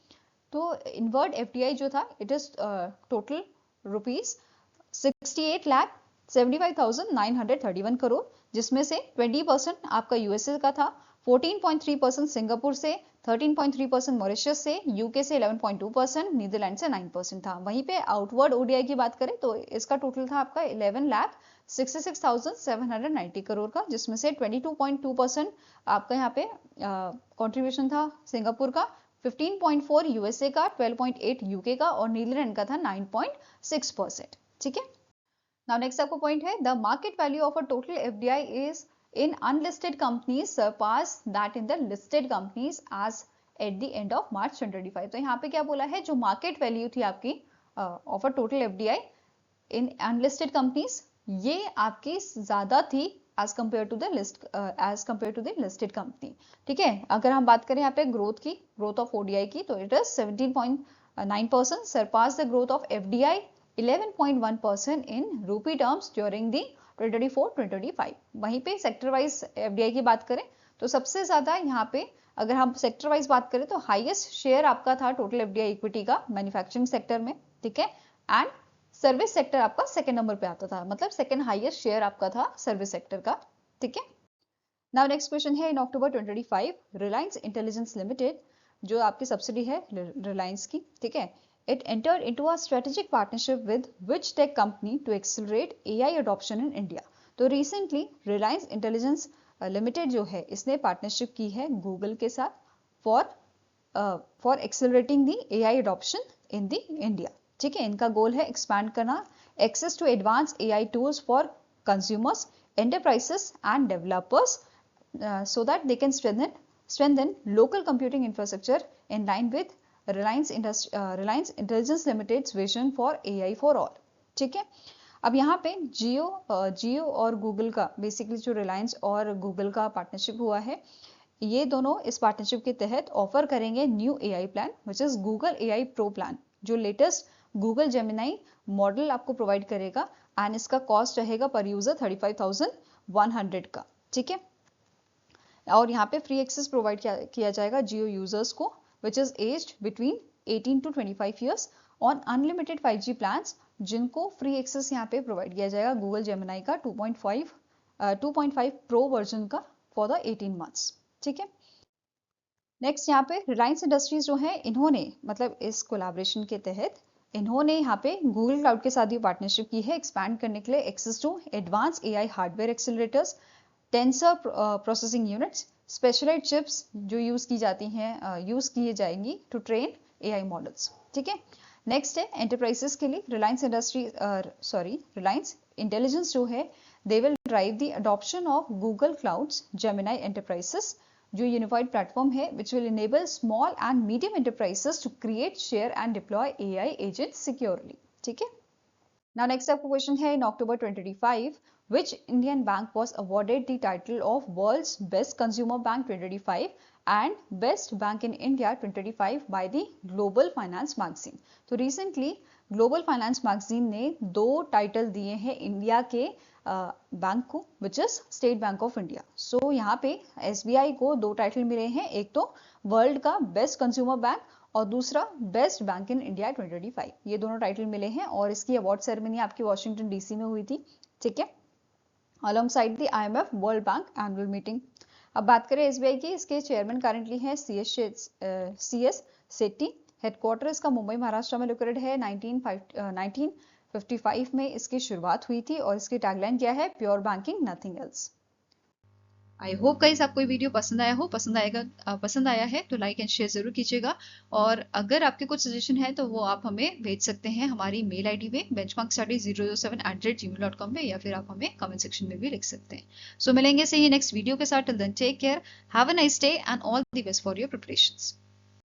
Speaker 2: तो इनवर्ड FDI जो था it is total rupees 68,75,931 crore, जिसमें से 20% आपका USA का था, 14.3% सिंगापुर से, 13.3% मॉरिशस से, UK से 11.2%, नीदरलैंड से 9% था। वहीं पे आउटवर्ड ODI की बात करें तो इसका टोटल था आपका 11,66,790 करोड़ का, जिसमें से 22.2% आपका यहाँ पे कंट्रीब्यूशन था सिंगापुर का, 15.4 USA का, 12.8 UK का, और नीदरलैंड का था 9.6%, ठीक है। Now next आपको पॉइंट है, the market value of a total FDI is in unlisted companies surpass that in the listed companies as at the end of March 2025। तो यहाँ पे क्या बोला है, जो मार्केट वैल्यू थी आपकी of a total FDI in unlisted companies, ये आपकी ज्यादा थी as compare to the listed company, ठीक है। अगर हम बात करें यहाँ पे ग्रोथ की, ग्रोथ ऑफ ODI की, तो it is 17.9%, surpass the growth of FDI 11.1% in rupee terms during the 2024-2025। वहीं पे सेक्टर वाइज FDI की बात करें तो सबसे ज्यादा यहाँ पे अगर हम सेक्टर वाइज बात करें तो हाईएस्ट शेयर आपका था टोटल FDI इक्विटी का मैन्युफैक्चरिंग सेक्टर में, ठीक है, एंड सर्विस सेक्टर आपका सेकंड नंबर पे आता था, मतलब सेकंड हाईएस्ट शेयर आपका था सर्विस सेक्टर का, ठीक है। नाउ नेक्स्ट क्वेश्चन है, इन अक्टूबर 2025 रिलायंस इंटेलिजेंस लिमिटेड जो आपकी सब्सिडी है रिलायंस की, ठीक है,
Speaker 1: it entered into a strategic partnership with which tech company to accelerate AI adoption in India? तो recently Reliance Intelligence Limited जो है इसने पार्टनरशिप की है गूगल के साथ for accelerating the AI adoption in the India. ठीक है, इनका गोल है एक्सपैंड करना access to advanced AI tools for consumers, enterprises and developers so that they can strengthen local computing infrastructure in line with Reliance Intelligence Limited's vision for AI for all. ठीक है, अब यहाँ पे जियो और गूगल का basically जो रिलायंस और Google का पार्टनरशिप हुआ है, ये दोनों इस पार्टनरशिप के तहत ऑफर करेंगे new AI plan which is Google AI pro plan, जो लेटेस्ट गूगल जेमिनाई मॉडल आपको प्रोवाइड करेगा एंड इसका कॉस्ट रहेगा पर यूजर 35,100 का. ठीक है, और यहाँ पे फ्री एक्सेस प्रोवाइड किया जाएगा जियो यूजर्स को which is aged between 18 to 25 years on unlimited 5G plans, जिनको फ्री एक्सेस यहाँ पे प्रोवाइड किया जाएगा गूगल जेमिनाई का 2.5 प्रो वर्जन का फॉर द 18 months. ठीक है, नेक्स्ट यहाँ पे रिलायंस इंडस्ट्रीज जो है इन्होंने मतलब इस कोलैबोरेशन के तहत इन्होंने यहाँ पे गूगल क्लाउड के साथ भी पार्टनरशिप की है एक्सपैंड करने के लिए access to advance AI hardware accelerators, tensor processing units, specialised chips जो यूज की जाएंगी टू ट्रेन एआई मॉडल्स. ठीक है, नेक्स्ट है एंटरप्राइजेस के लिए रिलायंस इंटेलिजेंस जो है they will drive the adoption of Google clouds Gemini enterprises, जो यूनिफाइड प्लेटफॉर्म है which will enable small and medium enterprises to create, share and deploy AI agent securely. ठीक है, नाउ नेक्स्ट आपका question है इन अक्टूबर 2025 which Indian bank was awarded the title of World's Best Consumer Bank 2025 and Best Bank in India 2025 by the Global Finance Magazine. तो recently Global Finance Magazine ने 2 title दिए हैं India के bank को which is state bank of India. So यहाँ पे SBI को 2 title मिले हैं, एक तो वर्ल्ड का बेस्ट कंज्यूमर बैंक और दूसरा बेस्ट बैंक इन इंडिया 2025. ये दोनों टाइटल मिले हैं और इसकी अवार्ड सेरेमनी आपकी वॉशिंगटन डीसी में हुई थी. ठीक है, alongside the IMF World Bank annual meeting. अब बात करें SBI की, इसके चेयरमैन करंटली हैं CS सेट्टी. हेडक्वार्टर इसका मुंबई महाराष्ट्र में लोकेटेड है. 1955 में इसकी शुरुआत हुई थी और इसकी टैगलाइन क्या है? Pure banking nothing else.
Speaker 2: I hope guys आपको ये वीडियो पसंद आया है तो लाइक एंड शेयर जरूर कीजिएगा, और अगर आपके कुछ सजेशन है तो वो आप हमें भेज सकते हैं हमारी मेल आईडी में benchmarkstudy007@gmail.com पे, या फिर आप हमें कमेंट सेक्शन में भी लिख सकते हैं. सो मिलेंगे से ही नेक्स्ट वीडियो के साथ. Till then take care, have a nice day and all the best for your preparations.